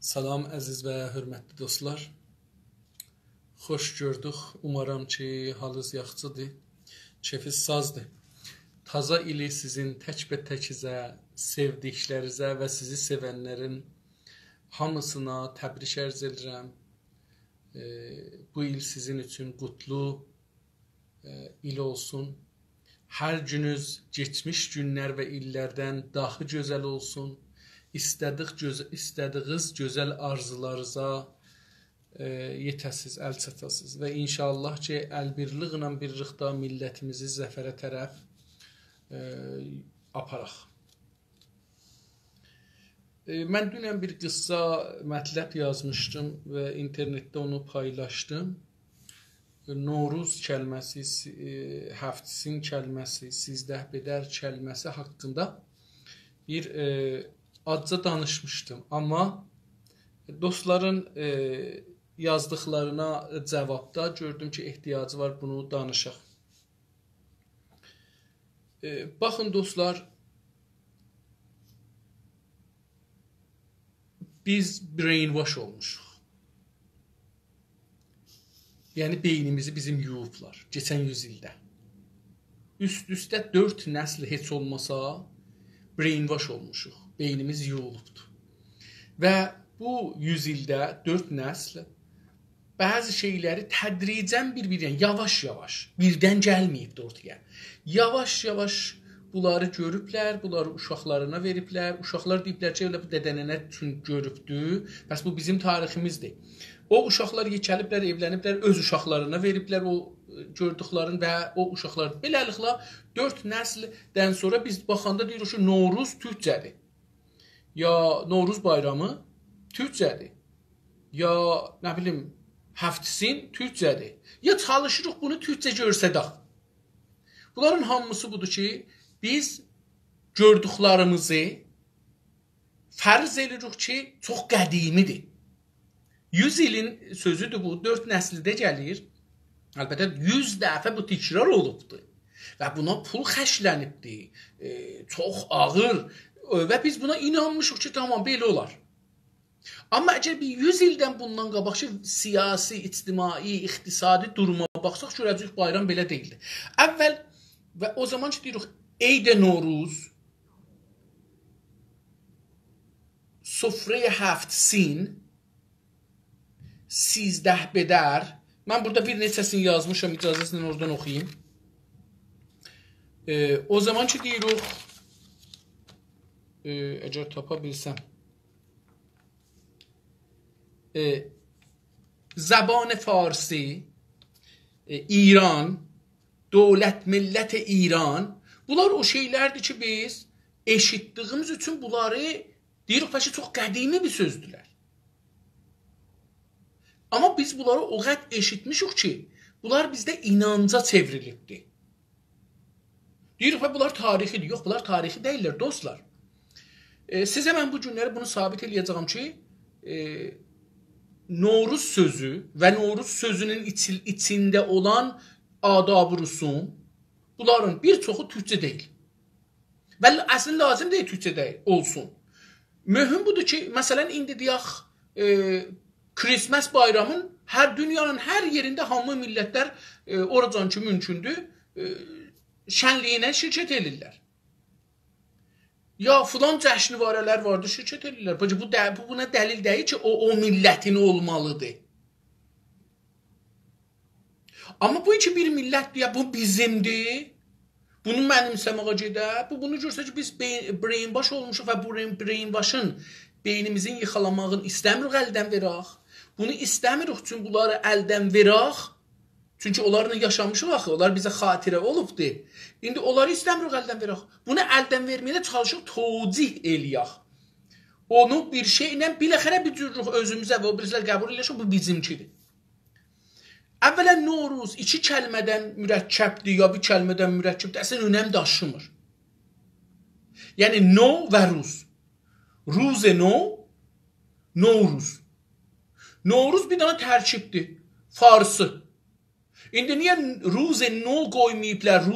Salam əziz və hörmətli dostlar. Xoş gördük. Umarım ki, halınız yaxşıdır, keyfiniz sazdır. Taza ili sizin tək-bətəkizə, sevdiklərinizə və sizi sevənlərin hamısına təbrik ərz edirəm. Bu il sizin üçün qutlu il olsun. Hər gününüz keçmiş günlər və illərdən daha gözəl olsun. İstədiyiniz gözəl arzularınıza yetəsiz, əl çatasız və inşallah ki, əlbirliqlə birlikdə millətimizi zəfərə tərəf aparaq. Mən dünən bir qısa mətləb yazmışdım və internetdə onu paylaşdım. Novruz kəlməsi, Həftsin kəlməsi, Sizdah Bedər kəlməsi haqqında bir azca danışmışdım. Amma dostların yazdıqlarına cavabda gördüm ki, ehtiyacı var bunu danışaq. Baxın dostlar, biz brainwash olmuşuq. Yəni beynimizi bizim yuyublar keçən 100 ildə. Üst-üstə 4 nəsl heç olmasa brainwash olmuşuq. Beynimiz yuyulubdur. Və bu 100 ildə 4 nəsl bəzi şeyləri tədricən bir-birdən, yavaş-yavaş, birdən gəlməyibdir ortaya. Yavaş-yavaş bunları görüblər, bunları uşaqlarına veriblər. Uşaqlar deyiblər ki, elə bu dədənənə üçün görübdür. Bəs bu bizim tariximizdir. O uşaqlar yekəliblər, evləniblər, öz uşaqlarına veriblər o gördüklərin və o uşaqlar. Beləliklə 4 nəsildən sonra biz baxanda deyirik ki, Novruz türkcədir. Ya Novruz bayramı türkcədir. Ya nə bilim Həftsin türkcədir. Ya çalışırıq bunu türkcə görsədək. Bunların hamısı budur ki, biz gördüklərimizi fərz edirik ki, çox qədimidir. 100 ilin sözüdür bu, 4 nəsildə gəlir. Əlbəttə 100 dəfə bu təkrar olubdur. Və buna pul xərclənibdir. Çox ağır. Və biz buna inanmışıq ki, tamam, belə olar. Amma əgər bir 100 ildən bundan qabaq ki, siyasi, ictimai, iqtisadi duruma baxsaq, görəcəyik bayram belə deyildi. Əvvəl və o zaman ki, deyirik, Eyd-i Novruz, Sofraya Həftsin, Sizdah Bedər. Mən burada bir neçəsini yazmışam, icazəsindən oradan oxuyayım. O zaman ki, deyirik, əgər tapa bilsəm, Zaban Farsi, İran, dövlət, millət İran, bunlar o şeylərdir ki, biz eşitdiyimiz üçün bunları deyirik ki, çox qədimi bir sözdürlər. Amma biz bunları o qədər eşitmişik ki, bunlar bizdə inanca çevrilibdir. Deyirik ki, bunlar tarixidir. Yox, bunlar tarixi deyirlər, dostlar. Sizə mən bu günləri bunu sabit edəcəyəm ki, Novruz sözü və Novruz sözünün içində olan adab-ı rüsum, bunların bir çoxu türkcə deyil. Və əslində lazım deyil türkcə olsun. Mühüm budur ki, məsələn, indi deyək, Christmas bayramın dünyanın hər yerində hamı millətlər oracan ki, mümkündür, şənliyinə şirkət edirlər. Ya filan cəşnivarələr vardır, şirkət edirlər. Bu buna dəlil deyil ki, o millətin olmalıdır. Amma bu iki bir millətdir, ya bu bizimdir. Bunu mənimsəməyə gedə. Bunu görsə ki, biz brainwash olmuşuq və bu brainwashın beynimizin yıxalamağını istəmirik, əldən verək. Bunu istəmirik üçün bunları əldən verək. Çünki onlarla yaşamışıq axı, onlar bizə xatirə olubdur. İndi onları istəmirik əldən verək. Bunu əldən verməyə çalışıq, tocih eləyək. Onu bir şeylə biləxərə bücürürük özümüzə və o birisilər qəbul eləyək, bu bizimkidir. Əvvələn Novruz 2 kəlmədən mürəkkəbdir, ya bir kəlmədən mürəkkəbdir, əslən önəm daşımır. Yəni no və ruz. Ruze no, Novruz. Novruz bir dana tərkibdir, farsı. İndi niyə Ruze no qoymayıblər,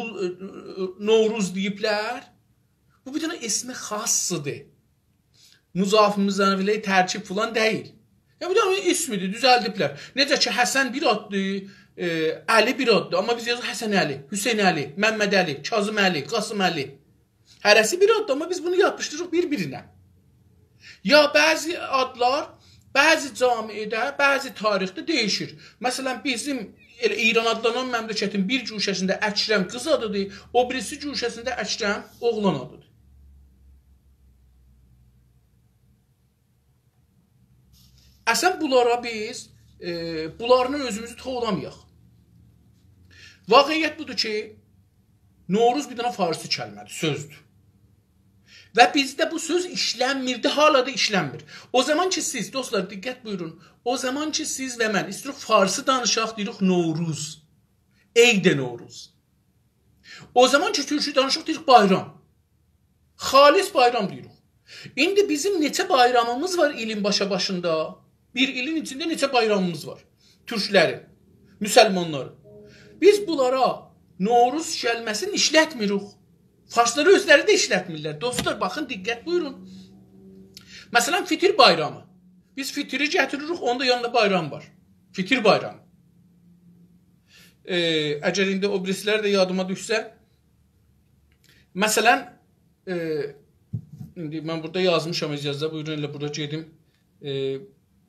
Novruz deyiblər? Bu bir dənə ismi xassıdır. Muzaf, müzəvilə, tərkib falan deyil. Ya bu da onun ismidir, düzəldiblər. Necə ki, Həsən bir addır, Əli bir addır. Amma biz yazırıq Həsən Əli, Hüseyn Əli, Məmməd Əli, Kazım Əli, Qasım Əli. Hərəsi bir addır, amma biz bunu yapışdırırıq bir-birinə. Ya bəzi adlar, bəzi camidə, bəzi tarixdə dəyişir. Məsələn, bizim İran adlanan məmləkətin bir cuşəsində Əkrəm qız adıdır, o birisi cuşəsində Əkrəm oğlan adıdır. Əsən bunlara biz, bunlarla özümüzü toxlamayaq. Vaqiyyət budur ki, Novruz bir dənə farisi kəlmədir, sözdür. Və bizdə bu söz işlənmirdi, hala da işlənmir. O zaman ki siz, dostlar, diqqət buyurun, o zaman ki siz və mən istəyirik farisi danışaq, deyirik Novruz, Eyd-i Novruz. O zaman ki türkü danışaq, deyirik bayram. Xalis bayram deyirik. İndi bizim neçə bayramımız var ilin başında? Bir ilin içində neçə bayramımız var? Türklərin, müsəlmanların. Biz bunlara Novruz kəlməsini işlətmirik. Farsları özləri də işlətmirlər. Dostlar, baxın, diqqət buyurun. Məsələn, fitir bayramı. Biz fitiri gətiririk, onda yanında bayram var. Fitir bayramı. Əgər indi o birisilər də yadıma düşsə, məsələn, indi mən burada yazmışam icazə, buyurun, elə burada gedim,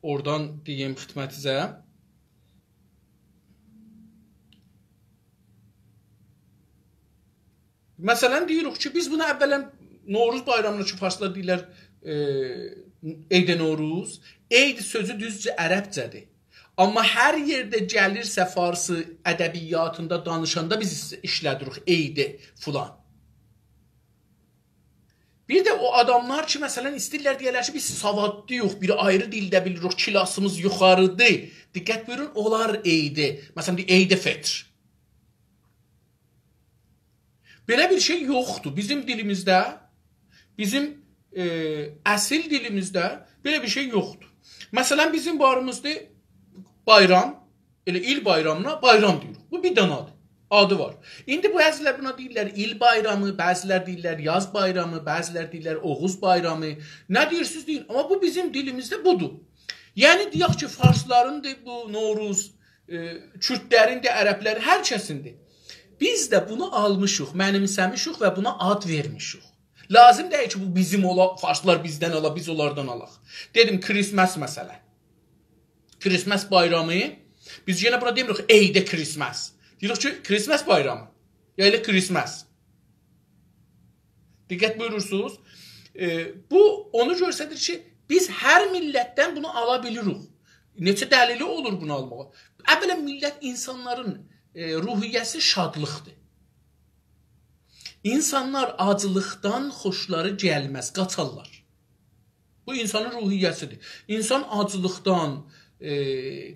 oradan deyim xidmətinizə. Məsələn, deyirik ki, biz bunu əvvələn Novruz bayramına ki, farslar deyirlər Eyd-i Novruz. Eyd sözü düzcə ərəbcədir. Amma hər yerdə gəlirsə farsı ədəbiyyatında danışanda biz işlədirik Eyd-i filan. Bir də o adamlar ki, məsələn, istəyirlər deyərlər ki, biz savadlı yox, bir ayrı dildə bilirik, kilasımız yuxarıdır. Diqqət buyurun, onlar Eyd-i. Məsələn, Eyd-i Fitr. Belə bir şey yoxdur. Bizim dilimizdə, bizim əsil dilimizdə belə bir şey yoxdur. Məsələn, bizim barımızda bayram, elə il bayramına bayram deyirik. Bu bir danadır. Adı var. İndi bu bəzilər buna deyirlər il bayramı, bəzilər deyirlər yaz bayramı, bəzilər deyirlər Oğuz bayramı. Nə deyirsiniz deyin. Amma bu bizim dilimizdə budur. Yəni deyək ki, farsların da bu Novruz, Kürdlərin də, ərəblərin, hər kəsindir. Biz də bunu almışıq, mənimsəmişik və buna ad vermişik. Lazım deyil ki, bu bizim ola, farslar bizdən ala, biz onlardan alaq. Dedim, Christmas məsələn. Christmas bayramı, biz yenə buna demirik, Eyd-i Christmas. Deyirik ki, Christmas bayramı. Ya elə Christmas. Diqqət buyurursunuz. Bu, onu göstərir ki, biz hər millətdən bunu ala bilirik. Neçə dəlili olur bunu almağa? Əvvələn millət insanların ruhiyyəsi şadlıqdır. İnsanlar acılıqdan xoşları gəlməz, qaçarlar. Bu insanın ruhiyyəsidir. İnsan acılıqdan,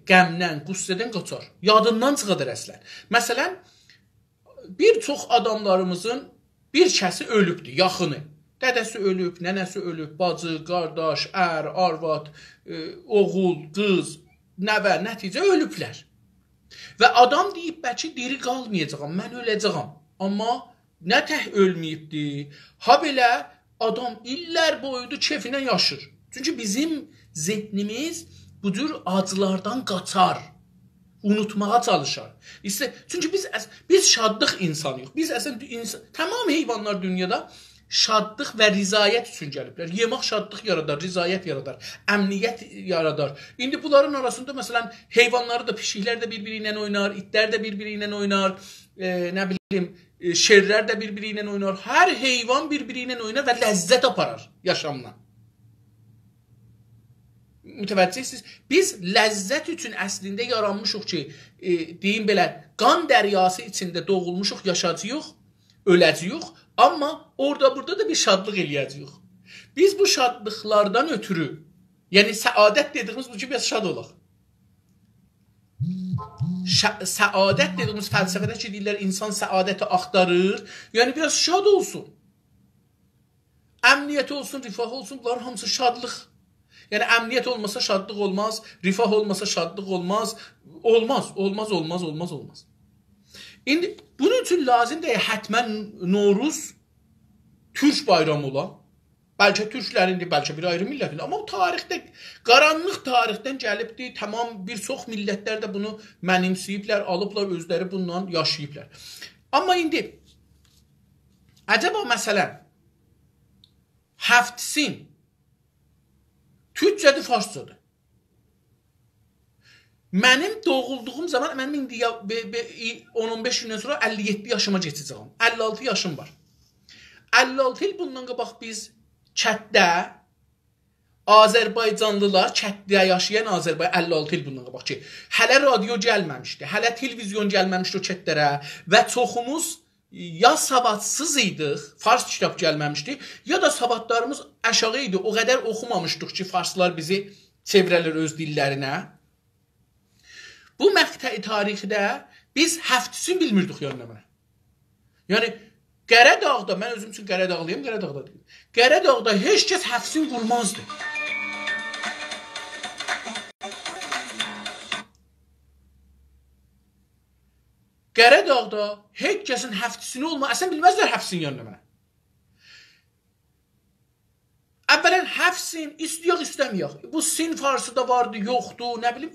qəmdən, qüssədən qaçar. Yadından çıxadır əslən. Məsələn, bir çox adamlarımızın bir kəsi ölübdür, yaxını. Dədəsi ölüb, nənəsi ölüb, bacı, qardaş, ər, arvad, oğul, qız, nəvə, nəticə ölüblər. Və adam deyib, bəlkə diri qalmayacağam, mən öləcəyəm. Amma nə tək ölməyibdir. Ha belə adam illər boyudur kefinə yaşır. Çünki bizim zehnimiz bu cür acılardan qaçar. Unutmağa çalışar. Çünki biz şadlıq insanıyıq. Biz əslən tamam heyvanlar dünyada şadlıq və rizayət üçün gəliblər. Yemək şadlıq yaradar, rizayət yaradar, əmniyyət yaradar. İndi bunların arasında məsələn heyvanları da, pişiklər də bir-biri ilə oynar, itlər də bir-biri ilə oynar, nə bilim, şerlər də bir-biri ilə oynar. Hər heyvan bir-biri ilə oynar və ləzzət aparar yaşamdan. Mütəvəccihsiniz. Biz ləzzət üçün əslində yaranmışıq ki, deyim belə, qan dəryası içində doğulmuşuq, yaşayacağıq, öləcəyik. Amma orada-burada da bir şadlıq eləyəcəyik. Biz bu şadlıqlardan ötürü, yəni səadət dediyimiz bu ki, biz şad olaq. Səadət dediyimiz fəlsəfədə ki, deyirlər, insan səadəti axtarır, yəni biraz şad olsun. Əmniyyət olsun, rifah olsun, bunların hamısı şadlıq. Yəni əmniyyət olmasa şadlıq olmaz, rifah olmasa şadlıq olmaz, olmaz. İndi bunun üçün lazım deyil, hətmən Novruz Türk bayramı ola. Bəlkə türklərindir, bəlkə bir ayrı millətindir. Amma o tarixdə, qaranlıq tarixdən gəlibdir. Tamam, bir çox millətlər də bunu mənimsəyiblər, alıblar, özləri bundan yaşayıblar. Amma indi, əcəba məsələn, Həftsin türkçədir, farscadır. Mənim doğulduğum zaman, mənim indi 10-15 gündən sonra 57 yaşıma keçəcəyəm. 56 yaşım var. 56 il bundan qabaq biz kətdə Azərbaycanlılar, kətdə yaşayan Azərbaycan 56 il bundan qabaq ki, hələ radio gəlməmişdi, hələ televizyon gəlməmişdi o kətlərə və çoxumuz ya savadsız idik, fars kitab gəlməmişdi, ya da savadlarımız aşağı idi, o qədər oxumamışdıq ki, farslar bizi çevrəlir öz dillərinə. Bu məqtəi tarixdə biz Həftsin bilmirdik yönləməni. Yəni, Qəradağda, mən özüm üçün Qəradağlıyım, Qəradağda deyim. Qəradağda heç kəs Həftsin qurmazdı. Qəradağda heç kəsin Həftsini olma, əsən bilməzlər Həftsin yönləməni. Əvvələn Həfsin, istəyək, istəməyək. Bu sin farsıda vardı, yoxdur, nə bilim,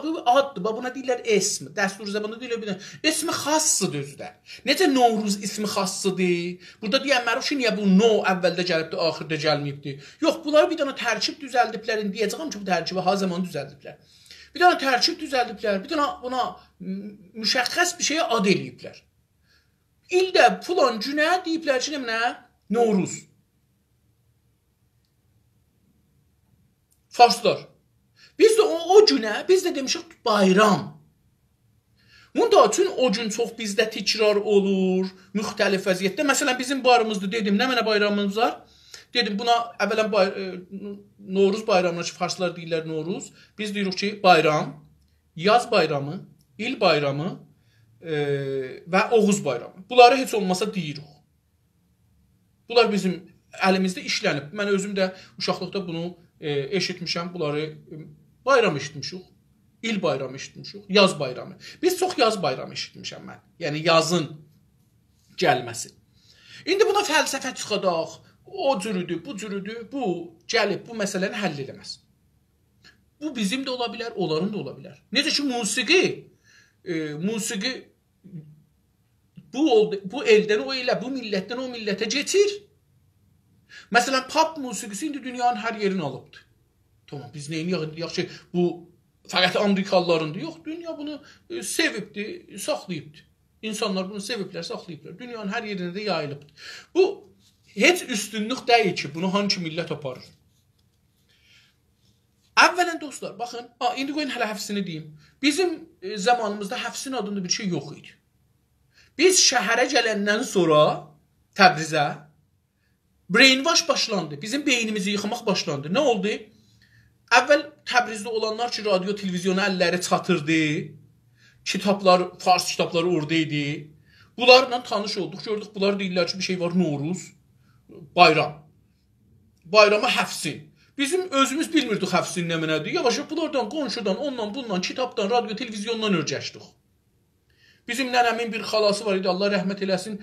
bu addır, buna deyirlər esmi, dəstur zəmanı deyirlər, esmi xassıdır özü də. Necə Novruz ismi xassıdır? Burada deyən məruf ki, niyə bu no əvvəldə gəlibdir, axırda gəlməyibdir? Yox, bunları bir dana tərkib düzəldiblər, deyəcəm ki, bu tərkibi ha zaman düzəldiblər. Bir dana tərkib düzəldiblər, bir dana buna müşəxəs bir şeyə ad eləyiblər. İldə filan günə deyiblər ki, nə? Novruz. Farslar. Biz də o günə, biz də demişik bayram. Bunun üçün o gün çox bizdə təkrar olur, müxtəlif vəziyyətdə. Məsələn, bizim barımızdır, dedim, nə mənə bayramımız var? Dedim, buna əvvələn Novruz bayramına ki, farslar deyirlər Novruz. Biz deyirik ki, bayram, yaz bayramı, il bayramı və Oğuz bayramı. Bunları heç olmasa deyirik. Bunlar bizim əlimizdə işlənib. Mən özüm də uşaqlıqda bunu eşitmişəm, bunları bayram eşitmişik, il bayramı eşitmişik, yaz bayramı. Biz çox yaz bayramı eşitmişəm mən. Yəni yazın gəlməsi. İndi buna fəlsəfə çıxadaq, o cürüdür, bu cürüdür, bu gəlib, bu məsələni həll eləməz. Bu bizim də ola bilər, onların da ola bilər. Necə ki, musiqi bu eldən o elə, bu millətdən o millətə keçir. Məsələn, pop musiqisi indi dünyanın hər yerini alıbdır. Tamam, biz neyini yaxşı ki, bu fəqət Amerikalılarındır. Yox, dünya bunu sevibdir, saxlayıbdır. İnsanlar bunu seviblər, saxlayıblar. Dünyanın hər yerində də yayılıbdır. Bu, heç üstünlük deyil ki, bunu hangi millət aparır. Əvvələn dostlar, baxın, indi qoyun hələ Həfsini deyim. Bizim zamanımızda Həfsin adında bir şey yox idi. Biz şəhərə gələndən sonra Təbrizə brainwash başlandı. Bizim beynimizi yıxmaq başlandı. Nə oldu? Əvvəl Təbrizdə olanlar ki, radio, televizyona əlləri çatırdı. Kitablar, fars kitabları orada idi. Bunlarla tanış olduq. Gördük, bunlar deyirlər ki, bir şey var, Novruz, bayram. Bayrama Həfsin. Bizim özümüz bilmirdik Həfsin nə mənədir. Yavaş-yavaş bunlardan, qonşudan, ondan, bundan, kitabdan, radio, televizyondan öyrəşdik. Bizim nənəmin bir xalası var idi, Allah rəhmət eləsin.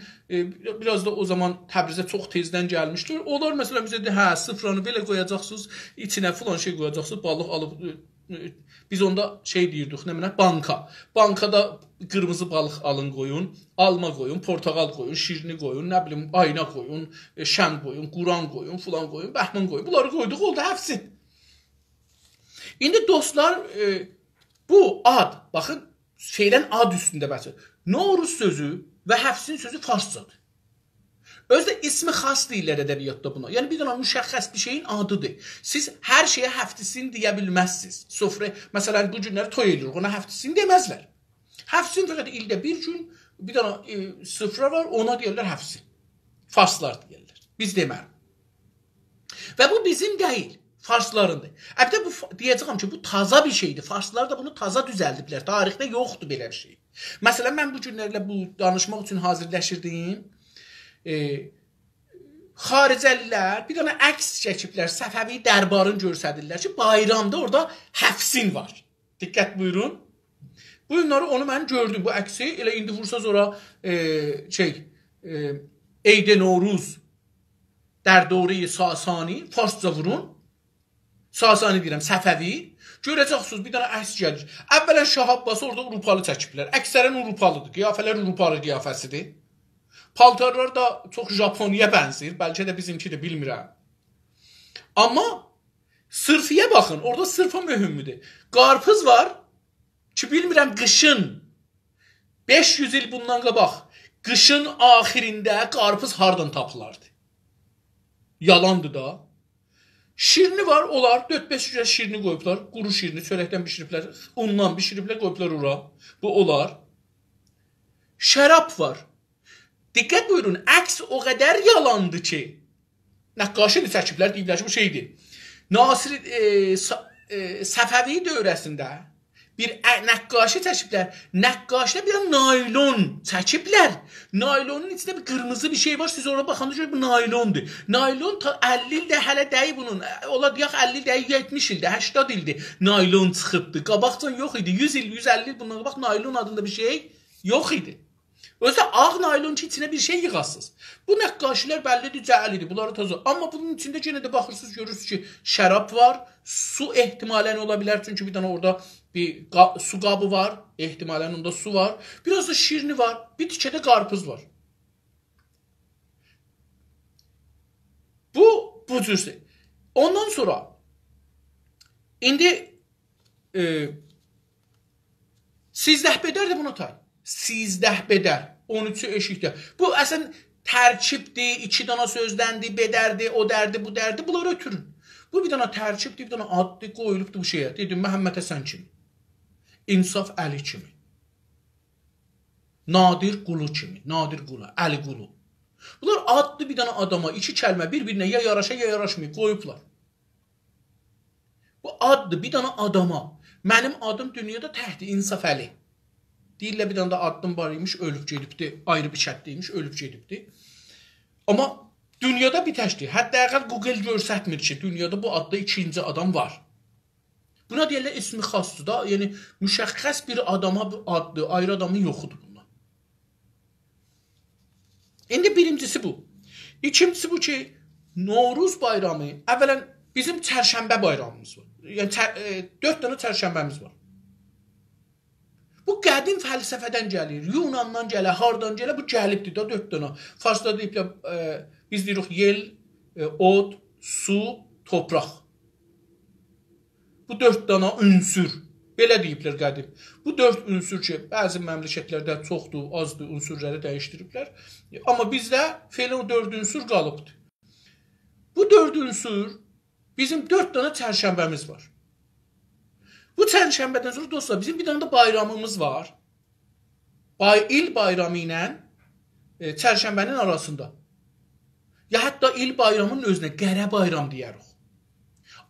Biraz da o zaman Təbrizə çox tezdən gəlmişdir. Onlar məsələn bizə deyir, hə, sıfranı belə qoyacaqsınız, içinə filan şey qoyacaqsınız, balıq alıb, biz onda şey deyirdik, nə mənə, banka. Bankada qırmızı balıq alın qoyun, alma qoyun, portaqal qoyun, şirini qoyun, nə bilim, ayna qoyun, şəm qoyun, Quran qoyun, filan qoyun, bəhman qoyun. Bunları qoyduq, oldu Həfsin. İndi dostlar, bu ad, baxın, şeydən ad üstündə bəhs edir. Novruz sözü və Həfsin sözü farscadır. Özdə ismi xas deyirlər ədəbiyyatda buna. Yəni bir dənə müşəxəs bir şeyin adıdır. Siz hər şeyə Həfsin deyə bilməzsiniz. Sofra, məsələn, bu günləri toy edirik, ona Həfsin deməzlər. Həfsin fəqət ildə bir gün bir dənə sıfra var, ona deyirlər Həfsin. Farslar deyirlər. Biz demərik. Və bu bizim deyil. Farslarındır. Əlbəttə bu deyəcəm ki, bu taza bir şeydir. Farslar da bunu taza düzəldiblər. Tarixdə yoxdur belə bir şey. Məsələn, mən bu günlərlə bu danışmaq üçün hazırlaşırdım. Xaricəlilər bir dənə əks çəkiblər, Səfəvi dərbarını göstərirlər ki, bayramda orada Həfsin var. Diqqət buyurun. Bu günləri onu mən gördüm, bu əksi. Elə indi vursa sonra Eydə Novruz Dərdori Sasani, farsca vurun. Sasani deyirəm, Səfəvi. Görəcəksiniz, bir dənə əks gəlir. Əvvələn Şah Abbası orada Avropalı çəkiblər. Əksərən Avropalıdır. Qiyafələr Avropalı qiyafəsidir. Paltarlar da çox Japoniya bənzəyir. Bəlkə də bizimki də bilmirəm. Amma sırfiyə baxın. Orada sırfa mühümdür. Qarpız var ki, bilmirəm qışın 500 il bundan qabaq qışın axirində qarpız hardan tapılardı? Yalandır da. Şirini var, onlar 4-5 cürə şirini qoyublar. Quru şirini çörəkdən bişiriblər, undan bişiriblər, qoyublar ora. Bu olar. Şərab var. Diqqət buyurun, əks o qədər yalandır ki, nəqqaşını çəkiblər, deyiblər ki, bu şeydir. Nasir Səfəvi dövrəsində bir nəqqaşı çəkiblər. Nəqqaşda bir naylon çəkiblər. Naylonun içində bir qırmızı bir şey var. Siz oraya baxanda görün, bu naylondur. Naylon 50 ildə hələ dəyi bunun. Ola deyək 50 il dəyi 70 ildə, 80 ildir. Naylon çıxıbdı. Qabaqcan yox idi. 100 il, 150 il bundan qabaq naylon adında bir şey yox idi. Özü ağ naylon ki, içine bir şey yığasınız. Bu nəqqaşilər bəllidir, cəhəlidir. Bunları tozu. Amma bunun içində yenə də baxırsınız, görürsünüz ki, şərab var. Su ehtimalən ola bilər. Çünki bir dənə orada bir su qabı var. Ehtimalən onda su var. Biraz da şirini var. Bir tikədə qarpız var. Bu cürsü. Ondan sonra indi 13 bedər də bunu tay. 13 bedər. 13'ü eşikdə. Bu əslən tərkibdir, 2 dana sözdəndir, bedərdir, o dərdi, bu dərdi. Bunları ötürün. Bu bir dana tərkibdir, bir dana addır, qoyulubdur bu şeyə. Dedim, Məhəmməd Həsən kimi. İnsaf Əli kimi. Nadir Qulu kimi. Nadir Qulu, Əli Qulu. Bunlar adlı bir dana adama, 2 kəlmə bir-birinə ya yaraşa, ya yaraşmayıb, qoyublar. Bu adlı bir dana adama. Mənim adım dünyada təhti İnsaf Əli. Deyirlər bir dana da addım var imiş, ölüb gedibdi. Ayrı bir şərtdəymiş, ölüb gedibdi. Amma dünyada bir təkdir. Hətta əgər Google görsətmir ki, dünyada bu adda 2-ci adam var. Buna deyirlər ismi xasdır da. Yəni, müşəxxəs bir adama adlı, ayrı adamın yoxudur bunlar. İndi birincisi bu. İkincisi bu ki, Novruz bayramı, əvvələn bizim çərşənbə bayramımız var. Yəni, 4 dənə çərşənbəmiz var. Bu qədim fəlsəfədən gəlir, Yunandan gəlir, hardan gəlir, bu gəlibdir da 4 dənə. Farsda deyiblər, biz deyirik yel, od, su, topraq. Bu 4 dənə ünsür, belə deyiblər qədim. Bu 4 ünsür ki, bəzi məmləkətlərdə çoxdur, azdır, ünsürləri dəyişdiriblər. Amma bizdə felin 4 ünsür qalıbdır. Bu 4 ünsür, bizim 4 dənə çərşənbəmiz var. Bu çərşənbədən sonra dostlar, bizim bir dənə də bayramımız var. İl bayramı ilə çərşənbənin arasında. Ya hətta il bayramının özünə qərə bayram deyərik.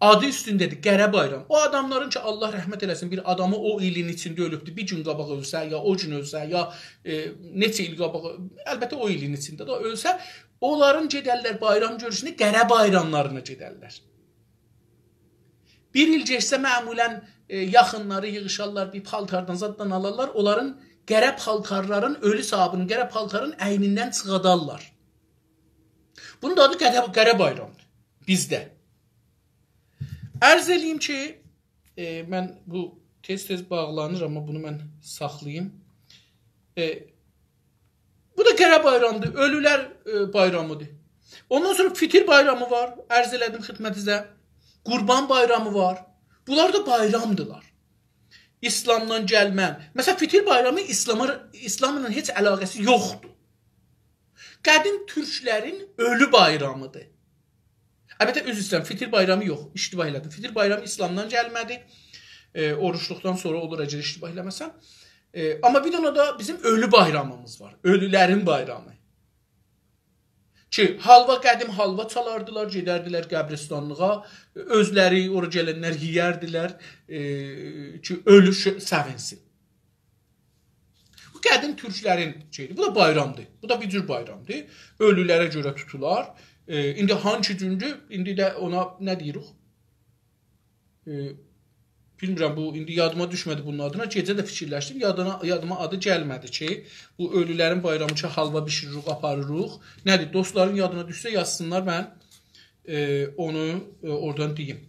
Adı üstündədir, qərə bayram. O adamların ki, Allah rəhmət eləsin, bir adamı o ilin içində ölübdür, bir gün qabaq ölsə, ya o gün ölsə, ya neçə il qabaq, əlbəttə o ilin içində də ölsə, onların gedərlər bayram görüşünə, qərə bayramlarına gedərlər. Bir il geçsə məmulən yaxınları yığışarlar, bir paltardan zaddan alırlar, onların qərə paltarların, ölü sahabının qərə paltarın əynindən çıxadarlar. Bunun da adı qərə bayramdır bizdə. Ərz eləyim ki, mən bu tez-tez bağlanır, amma bunu mən saxlayayım. Bu da qərə bayramdır, ölülər bayramıdır. Ondan sonra fitir bayramı var, ərz elədim xidmətinizə. Qurban bayramı var. Bunlar da bayramdılar. İslamdan gəlmən. Məsələn, fitir bayramı İslamla heç əlaqəsi yoxdur. Qədim türklərin ölü bayramıdır. Əlbəttə, üzr istəyirəm, fitir bayramı yox, iştibah elədim. Fitir bayramı İslamdan gəlmədi. Oruçluqdan sonra olur əcəl iştibah eləməsən. Amma bir dənə da bizim ölü bayramımız var. Ölülərin bayramı. Ki, qədim halva çalardılar, gedərdilər qəbristanlığa, özləri, ora gələnlər yiyərdilər ki, ölü səvinsin. Bu qədim türklərin şeydir, bu da bayramdır, bu da bir cür bayramdır, ölülərə görə tutular. İndi hangi gündür, indi də ona nə deyirik? Bilmirəm, bu indi yadıma düşmədi bunun adına, gecə də fikirləşdim, yadıma adı gəlmədi ki, bu ölülərin bayramı ki, halva bişiririk, aparırıq. Nədir, dostların yadına düşsə yazsınlar, mən onu oradan deyim.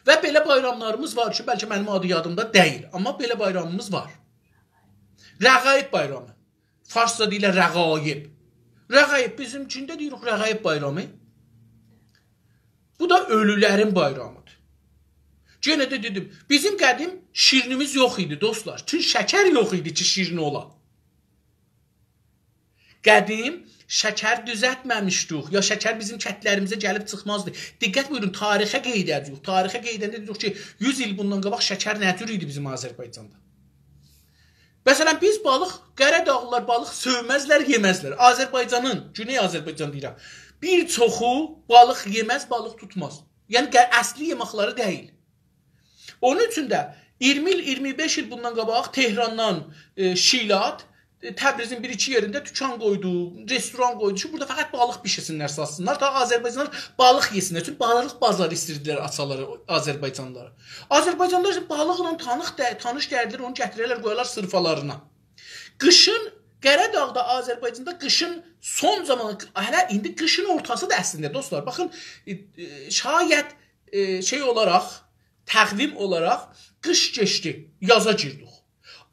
Və belə bayramlarımız var ki, bəlkə mənim adı yadımda deyil, amma belə bayramımız var. Rəğaib bayramı. Farsda deyirlər rəğaib. Rəğaib bizim içində deyirik rəğaib bayramı. Bu da ölülərin bayramıdır. Yenə də dedim, bizim qədim şirinimiz yox idi dostlar. Çünki şəkər yox idi ki, şirin ola. Qədim şəkər düzəltməmişdik. Ya şəkər bizim kətlərimizə gəlib çıxmazdı. Diqqət buyurun, tarixə qeyd edirik. Tarixə qeyd edirik ki, 100 il bundan qabaq şəkər nə cür idi bizim Azərbaycanda. Məsələn, biz balıq, Qəradağlılar balıq sövməzlər, yeməzlər. Azərbaycanın, Güney Azərbaycan deyirəm, bir çoxu balıq yeməz, balıq tutmaz. Yəni, əsli yeməkləri deyil. Onun üçün də 20 il, 25 il bundan qabaq Tehrandan Şilat, Təbrizin bir-iki yerində dükan qoydu, restoran qoydu ki, burada fəqət balıq bişirsinlər, satsınlar. Ta Azərbaycanlar balıq yesinlər. Çünki balıq bazarı istəyirdilər açaları Azərbaycanlılara. Azərbaycanlılar balıqla tanış dəyərdir, onu gətirirlər, qoyarlar sırfalarına. Qışın, Qəradağda, Azərbaycanda qışın son zamanı, hələ indi qışın ortası da əslində dostlar. Baxın, şayət olaraq, təqvim olaraq qış keçdi, yaza girdik.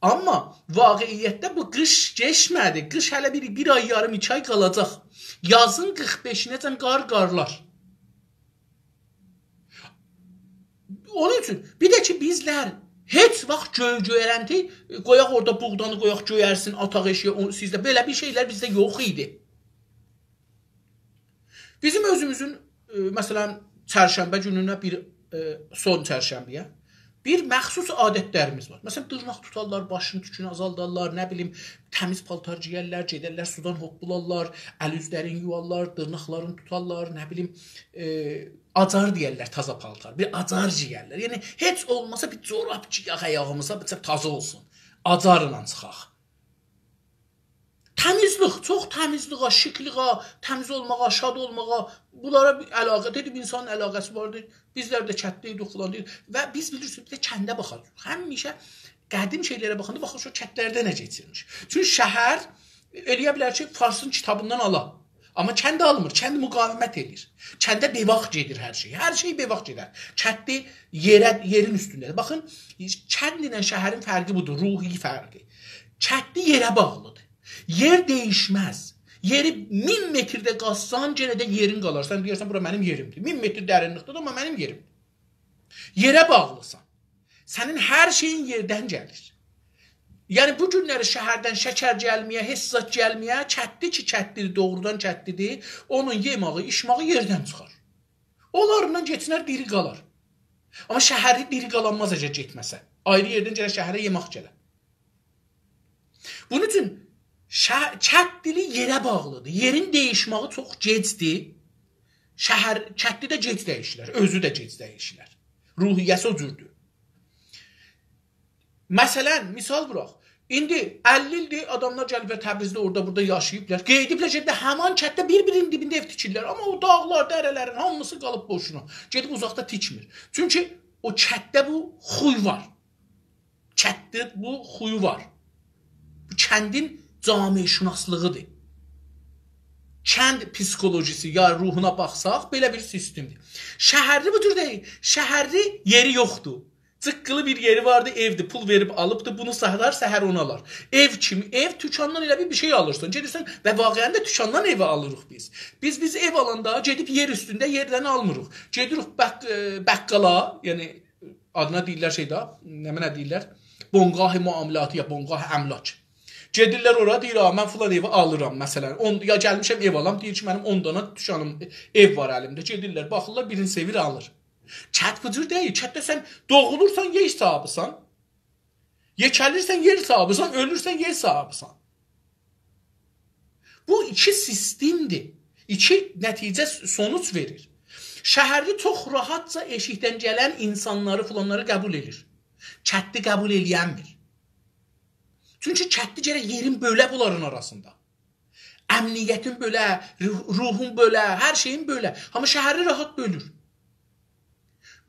Amma vaqiiyyətdə bu qış geçmədi. Qış hələ bir ay yarım, 2 ay qalacaq. Yazın 45-nəcən qarlar. Onun üçün bir də ki bizlər heç vaxt göyərənti qoyaq orada buğdanı qoyaq göyərsin, ataq eşiyə sizdə belə bir şeylər bizdə yox idi. Bizim özümüzün məsələn çərşənbə gününə son çərşənbəyə bir məxsus adətlərimiz var. Məsələn, dırnaq tutarlar, başını tükünü azaldarlar, nə bilim, təmiz paltar giyərlər, gedərlər, sudan hopbularlar, əl üzlərini yuvarlar, dırnaqlarını tutarlar, nə bilim, acar deyərlər, taza paltar, bir acar giyərlər. Yəni, heç olmasa bir corab giyək ayağımıza, taza olsun, acarla çıxaq. Təmizlik, çox təmizliğə, şıklığa, təmiz olmağa, şad olmağa, bunlara bir əlaqə, dedim, insanın əlaqəsi vardır. Bizlər də kətdəydik, falan deyil. Və biz bilirsiniz, bir də kəndə baxarıq. Həmişə qədim şeylərə baxanda baxırıq, o kətlərdə nə keçirmiş. Çünki şəhər eləyə bilər ki, Farsın kitabından ala. Amma kəndə almır, kənd müqavimət edir. Kəndə bevaq gedir hər şey. Hər şey bevaq gedər. Kətli yerin üstündədir. Baxın, kənd ilə şəhərin fərqi budur, ruhi fərqi. Kətli yerə bağlıdır. Yer değişməz. Yeri 1000 metrdə qazsan, yenə də yerin qalar. Sən deyərsən, bura mənim yerimdir. 1000 metr dərinlikdə amma mənim yerimdir. Yerə bağlısan. Sənin hər şeyin yerdən gəlir. Yəni, bu günləri şəhərdən şəkər gəlməyə, heç zat gəlməyə, kətli ki, kətlidir, doğrudan kətlidir, onun yemağı, işmağı yerdən çıxar. Onlarından geçsinər, diri qalar. Amma şəhəri diri qalanmaz əgər getməsə. Ayrı yerdən gələ, şəhərə yemaq gələ. Bunun üçün kətdili yerə bağlıdır. Yerin değişməyi çox gecdir. Kətli də gec dəyişilər. Özü də gec dəyişilər. Ruhiyyəsi o cürdür. Məsələn, misal bıraq. İndi 50 ildir adamlar gəliblər Təbrizdə, orada, burada yaşayıblar. Qeydiblər, gediblər, həman kətdə bir-birinin dibində ev tikirlər. Amma o dağlar, dərələrin hamısı qalıb boşuna. Gedib uzaqda tikmir. Çünki o kətdə bu xuy var. Kətdə bu xuyu var. Bu kəndin camişünaslığıdır. Kənd psikolojisi ya ruhuna baxsaq, belə bir sistemdir. Şəhərli bu cür deyil. Şəhərli yeri yoxdur. Cıqqılı bir yeri vardı, evdir, pul verib alıbdı, bunu səhər, səhər onu alar. Ev kimi, ev tükandan elə bir şey alırsan. Gedirsən və vaqəən də tükandan evi alırıq biz. Biz ev alanda gedib yer üstündə yerdən almırıq. Gedirik bəqqala, yəni adına deyirlər şeydə, nə deyirlər? Bonqah-ı muamilatı ya bonqah-ı əmlak. Gedirlər ora, deyir, mən filan evi alıram, məsələn. Ya gəlmişəm ev alam, deyir ki, mənim 10 dana düşanım ev var əlimdə. Gedirlər, baxırlar, birini sevir, alır. Kət bu cür deyil. Kətdə sən doğulursan, yer sahibisan. Yekəlirsən, yer sahibisan. Ölürsən, yer sahibisan. Bu iki sistemdir. İki nəticə sonuç verir. Şəhərli çox rahatca eşikdən gələn insanları, filanları qəbul edir. Kətli qəbul eləyənmir. Çünki kətli gərək yerin bölə bunların arasında. Əmniyyətin bölə, ruhun bölə, hər şeyin bölə. Amma şəhəri rahat bölür.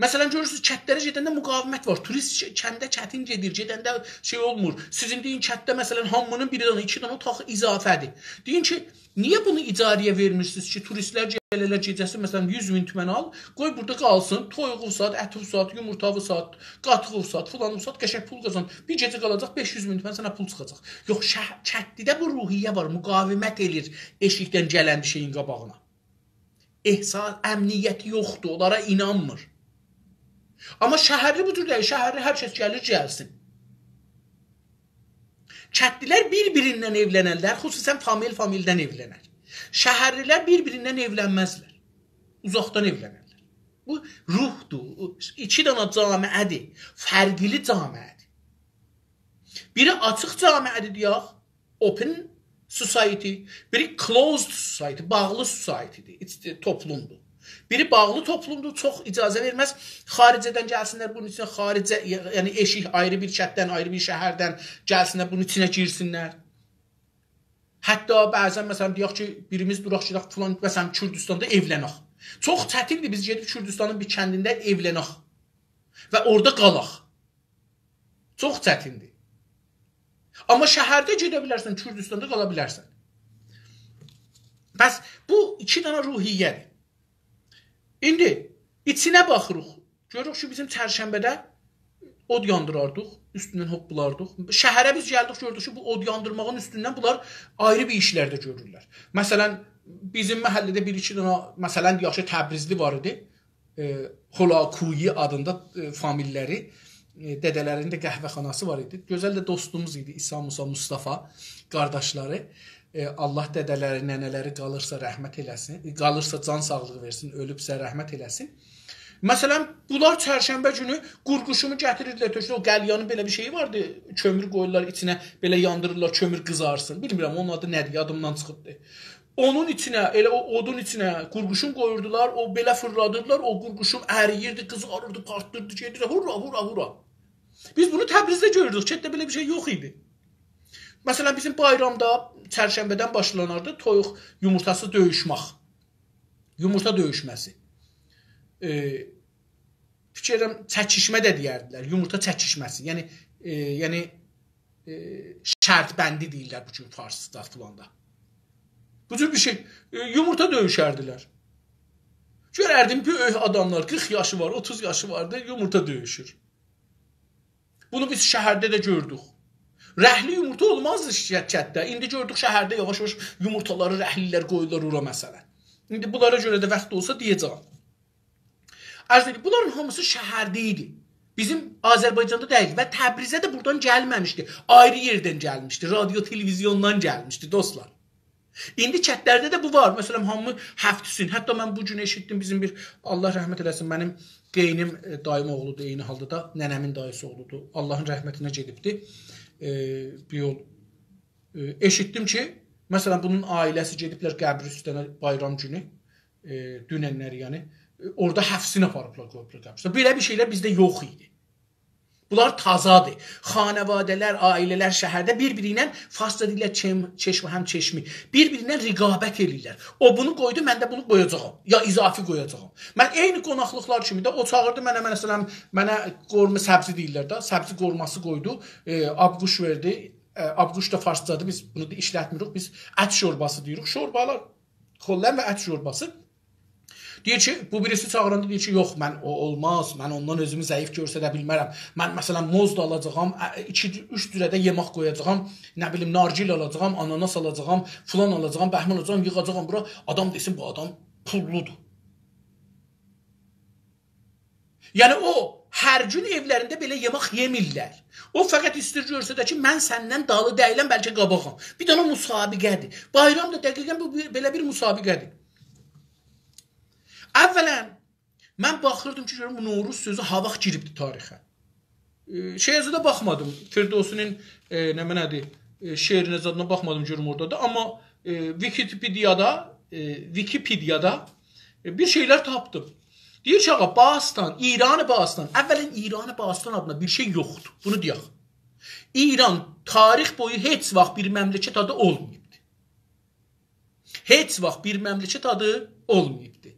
Məsələn, görürsünüz, kətlərə gedəndə müqavimət var. Turist kəndə çətin gedir, gedəndə şey olmur. Sizin deyin kətdə məsələn hamının bir dana, iki dana otaq izafədir. Deyin ki, niyə bunu icarəyə vermirsiniz ki, turistlər gələrlər gecəsi məsələn 100.000 tümən al, qoy burada qalsın, toyuğu sat, əti sat, yumurtavı sat, qatığı sat, filanı sat, qəşəng pul qazan. Bir gecə qalacaq 500.000 tümən sənə pul çıxacaq. Yox, kətlidə bu ruhiyyə var, müqavimət edir eşikdən gələn bir şeyin qabağına. Ehsas, əmniyyəti yoxdur, onlara inanmır. Amma şəhərli bu cür deyil, şəhərli hər kəs gəlir, gəlsin. Kətlilər bir-birindən evlənərlər, xüsusən famildən evlənər. Şəhərlilər bir-birindən evlənməzlər. Uzaqdan evlənərlər. Bu ruhdur, iki dana camiədir, fərqli camiədir. Biri açıq camiədir deyək, open society, biri closed society, bağlı societydir, toplumdur. Biri bağlı toplumdur, çox icazə verməz. Xaricədən gəlsinlər bunun içinə, xaricə, yəni eşik ayrı bir kətdən, ayrı bir şəhərdən gəlsinlər, bunun içinə girsinlər. Hətta bəzən məsələn deyək ki, birimiz duraq ki, filan məsələn Kürdistanda evlənək. Çox çətindir biz gedib Kürdistanın bir kəndində evlənək və orada qalaq. Çox çətindir. Amma şəhərdə gedə bilərsən, Kürdistanda qala bilərsən. Bəs bu iki dana ruhiyyədir. İndi içinə baxırıq. Görürük ki, bizim çərşənbədə od yandırardıq, üstündən hoppulardıq. Şəhərə biz gəldik, gördük ki, bu od yandırmağın üstündən bunlar ayrı bir işlərdə görürlər. Məsələn, bizim məhəllədə bir-iki dana, məsələn, deyək ki, Təbrizli var idi. Holakuyi adında familləri, dədələrində qəhvəxanası var idi. Gözəl də dostumuz idi, İsa Musa Mustafa qardaşları. Allah dədələri, nənələri qalırsa rəhmət eləsin, qalırsa can sağlığı versin, ölübsə rəhmət eləsin. Məsələn, bunlar çərşənbə günü qurquşumu gətirirlər, tökülür, o qəlyanın belə bir şeyi vardı, kömür qoyurlar içinə, belə yandırırlar, kömür qızarsın. Bilmirəm, onun adı nədir, yadımdan çıxıbdır. Onun içinə, elə o odun içinə qurquşum qoyurdular, o belə fırladırlar, o qurquşum əriyirdi, qızarırdı, partırdı, gedirdi, hurra, hurra, hurra. Biz bunu Təbrizdə görürdük, çətdə belə bir şey yox idi. Məsələn, bizim bayramda çərşənbədən başlanardı toyuq yumurtası döyüşmək. Yumurta döyüşməsi. Fikirəm, çəkişmə də deyərdilər. Yumurta çəkişməsi. Yəni şərt bəndi deyirlər bu gün farsda filanda. Bu cür bir şey. Yumurta döyüşərdilər. Görərdim böyük adamlar, 40 yaşı var, 30 yaşı vardı, yumurta döyüşür. Bunu biz şəhərdə də gördük. Rəhli yumurta olmazdı kətdə. İndi gördük şəhərdə yavaş-yavaş yumurtaları rəhlilər qoyurlar ora məsələn. İndi bunlara görə də vaxt olsa deyəcəm. Bunların hamısı şəhərdə idi. Bizim Azərbaycanda deyil və Təbrizə də buradan gəlməmişdi. Ayrı yerdən gəlmişdi. Radio, televizyondan gəlmişdi dostlar. İndi kətlərdə də bu var. Məsələn, hamı həftüsün. Hətta mən bu gün eşitdim bizim bir, Allah rəhmət eləsin, mənim qeynim dayım oğludur, eyni halda da nənəmin dayısı oğludur. Allahın rəhmətinə gedibdi. Bir yol eşitdim ki, məsələn, bunun ailəsi gediblər qəbri üstünə bayram günü, dünənləri yəni, orada həfsini aparıblar, qoyublar qəbri. Belə bir şeylər bizdə yox idi. Bunlar tazadır. Xanəvadələr, ailələr şəhərdə bir-biri ilə farsça deyirlər çeşmi, həm çeşmi, bir-birinə riqabət edirlər. O bunu qoydu, mən də bunu qoyacağam, ya izafi qoyacağam. Mən eyni qonaqlıqlar kimi də o çağırdı mənə, məsələn, mənə qorma səbzi deyirlər də, səbzi qorması qoydu, abquş verdi, abquş da farscadır, biz bunu da işlətmirik, biz ət şorbası deyirik, şorbalar, xollən və ət şorbası. Deyir ki, bu birisi çağıranda deyir ki, yox, mən o olmaz, mən ondan özümü zəif görsədə bilmərəm. Mən məsələn moz da alacağam, 2-3 dürədə yemək qoyacağam, nə bilim nargil alacağam, ananas alacağam, filan alacağam, bəhman alacağam, yığacağam bura. Adam desin, bu adam pulludur. Yəni o, hər gün evlərində belə yemək yemirlər. O fəqət istir görsədə ki, mən səndən dalı deyiləm, bəlkə qabağam. Bir dənə müsabiqədir. Bayram da dəqiqən bu belə bir müsabiqədir. Əvvələn, mən baxırdım ki, görüm, Novruz sözü havaq giribdi tarixə. Şeyəzədə baxmadım, Firdosinin nədir, şeirinə zadına baxmadım görüm orada da, amma Wikipediyada bir şeylər tapdım. Deyir ki, ağa, Bağıstan, İran-ı Bağıstan, əvvələn İran-ı Bağıstan adına bir şey yoxdur, bunu deyək. İran tarix boyu heç vaxt bir məmləkət adı olmayıbdır. Heç vaxt bir məmləkət adı olmayıbdır.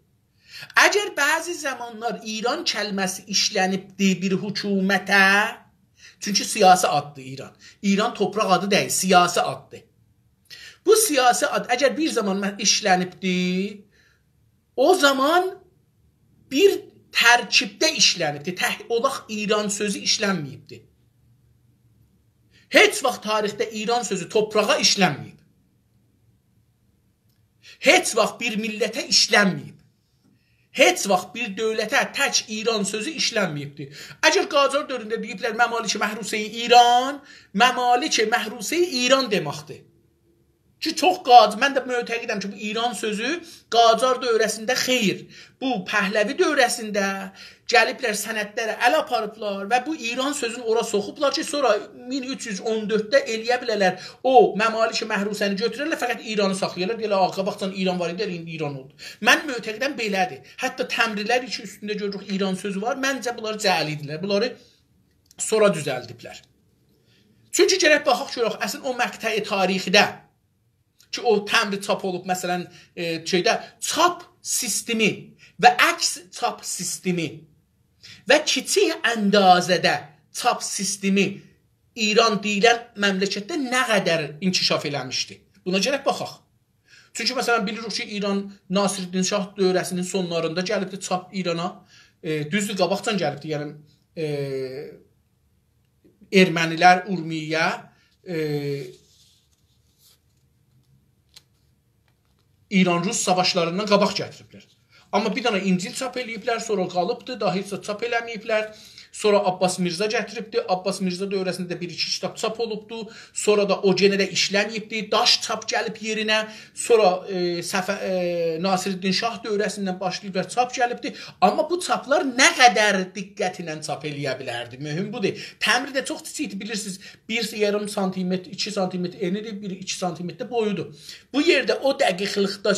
Əgər bəzi zamanlar İran kəlməsi işlənibdi bir hökumətə, çünki siyasi addır İran. İran torpaq adı deyil, siyasi addır. Bu siyasi ad əgər bir zaman işlənibdi, o zaman bir tərkibdə işlənibdi. Olaq İran sözü işlənməyibdi. Heç vaxt tarixdə İran sözü toprağa işlənməyib. Heç vaxt bir millətə işlənməyib. Heç vaxt bir dövlətə tək İran sözü işlənməyibdi. Əgər Qacar dövründə deyiblər Məmalik-i Məhrusəyi İran, Məmalik-i Məhrusəyi İran deməkdir. Ki çox Qacar, mən də mötəqidəm ki, bu İran sözü Qacar dövrəsində xeyr. Bu Pəhləvi dövrəsində gəliblər sənədlərə əl aparıblar və bu İran sözünü ora soxublar ki, sonra 1314-də eləyə bilərlər. O Məmalik-i Məhrusəni götürərlər, fəqət İranı saxlayırlar. Deyirlər, qabaqcan İran var idi, indi İran oldu. Mən mötəqidəm belədir. Hətta təmrilər ki, üstündə görürük İran sözü var. Məncə bunları cəlidirlər. Bunları sonra düzəldiblər. Çünki gərək baxaq görək, əslən o məqtəyi tarixidə ki, o təmri çap olub, məsələn, çap sistemi və əks çap sistemi və kiçik əndazədə çap sistemi İran deyilən məmləkətdə nə qədər inkişaf eləmişdi? Buna gərək baxaq. Çünki, məsələn, bilirik ki, İran Nasiruddin Şah dövrəsinin sonlarında gəlibdi çap İrana, düzdür, qabaqcan gəlibdi, yəni ermənilər Urmiyə, İran-Rus savaşlarından qabaq gətiriblər. Amma bir dənə İncil çap eləyiblər, sonra qalıbdır, daha heç çap eləməyiblər. Sonra Abbas Mirza gətiribdi. Abbas Mirza dövrəsində bir-iki kitab çap olubdu. Sonra da o genə də işləməyibdi. Daş çap gəlib yerinə. Sonra Nasiruddin Şah dövrəsindən başlayıblar, çap gəlibdi. Amma bu çaplar nə qədər diqqətlə çap eləyə bilərdi? Mühüm budur. Təmri də çox kiçikdir, bilirsiniz. 1,5 santimetr, 2 santimetr enidir, 1-2 santimetr boyudur. Bu yerdə o dəqiqlikdə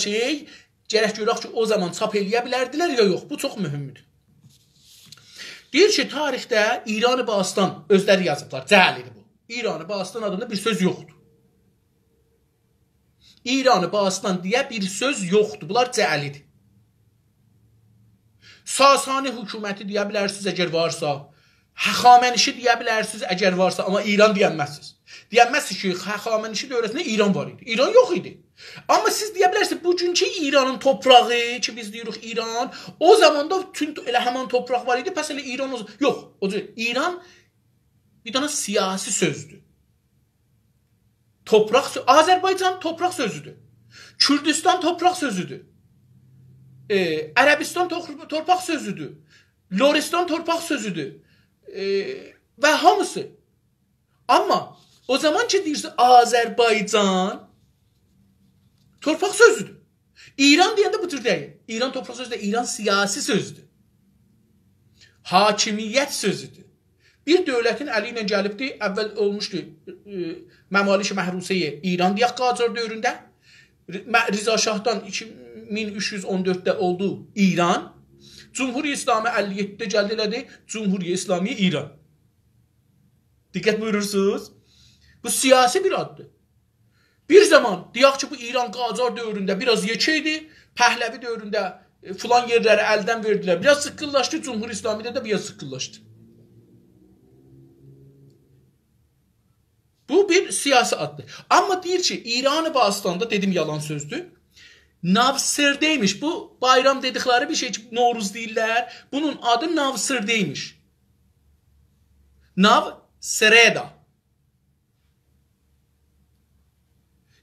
gərək görək ki, o zaman çap eləyə bilərdilər ya yox. Bu çox mühümdür. Deyir ki, tarixdə İran-ı Bastan özləri yazıblar, cəhlidir bu. İran-ı Bastan adında bir söz yoxdur. İran-ı Bastan deyə bir söz yoxdur, bunlar cəhlidir. Sasani hökuməti deyə bilərsiniz əgər varsa, Xamənişi deyə bilərsiniz əgər varsa, amma İran deyənməzsiniz. Deyənməzsiniz ki, Xamənişi dövrəsində İran var idi. İran yox idi. Amma siz deyə bilərsiniz, bugünkü İranın toprağı ki, biz deyirik İran, o zaman da elə həman topraq var idi, pəs elə İran yox. İran bir dənə siyasi sözdür. Azərbaycan topraq sözüdür. Kürdistan topraq sözüdür. Ərəbistan torpaq sözüdür. Loristan torpaq sözüdür. Və hamısı. Amma o zaman ki deyirsə Azərbaycan torpaq sözüdür. İran deyəndə bu tür deyil. İran torpaq sözü də İran siyasi sözdür. Hakimiyyət sözüdür. Bir dövlətin əli ilə gəlibdi, əvvəl olmuşdu Məmalik-i Məhrusəyi İran deyək Qacar dövründə. Rıza Şahdan 1314-də oldu İran. Cumhuriyə İslami 57-də gəldi elədi Cumhuriyə İslami İran. Diqqət buyurursunuz. Bu siyasi bir addır. Bir zaman deyək ki, bu İran Qacar dövründə biraz yekəydi, Pəhləvi dövründə filan yerləri əldən verdilər. Biraz sıqqıllaşdı, Cumhur İslamidə də biraz sıqqıllaşdı. Bu bir siyasi addır. Amma deyir ki, İran-ı Basitanda, dedim yalan sözdür, Navsırdeymiş. Bu bayram dedikləri bir şey ki, Novruz deyirlər. Bunun adı Navsırdeymiş. Navsırda.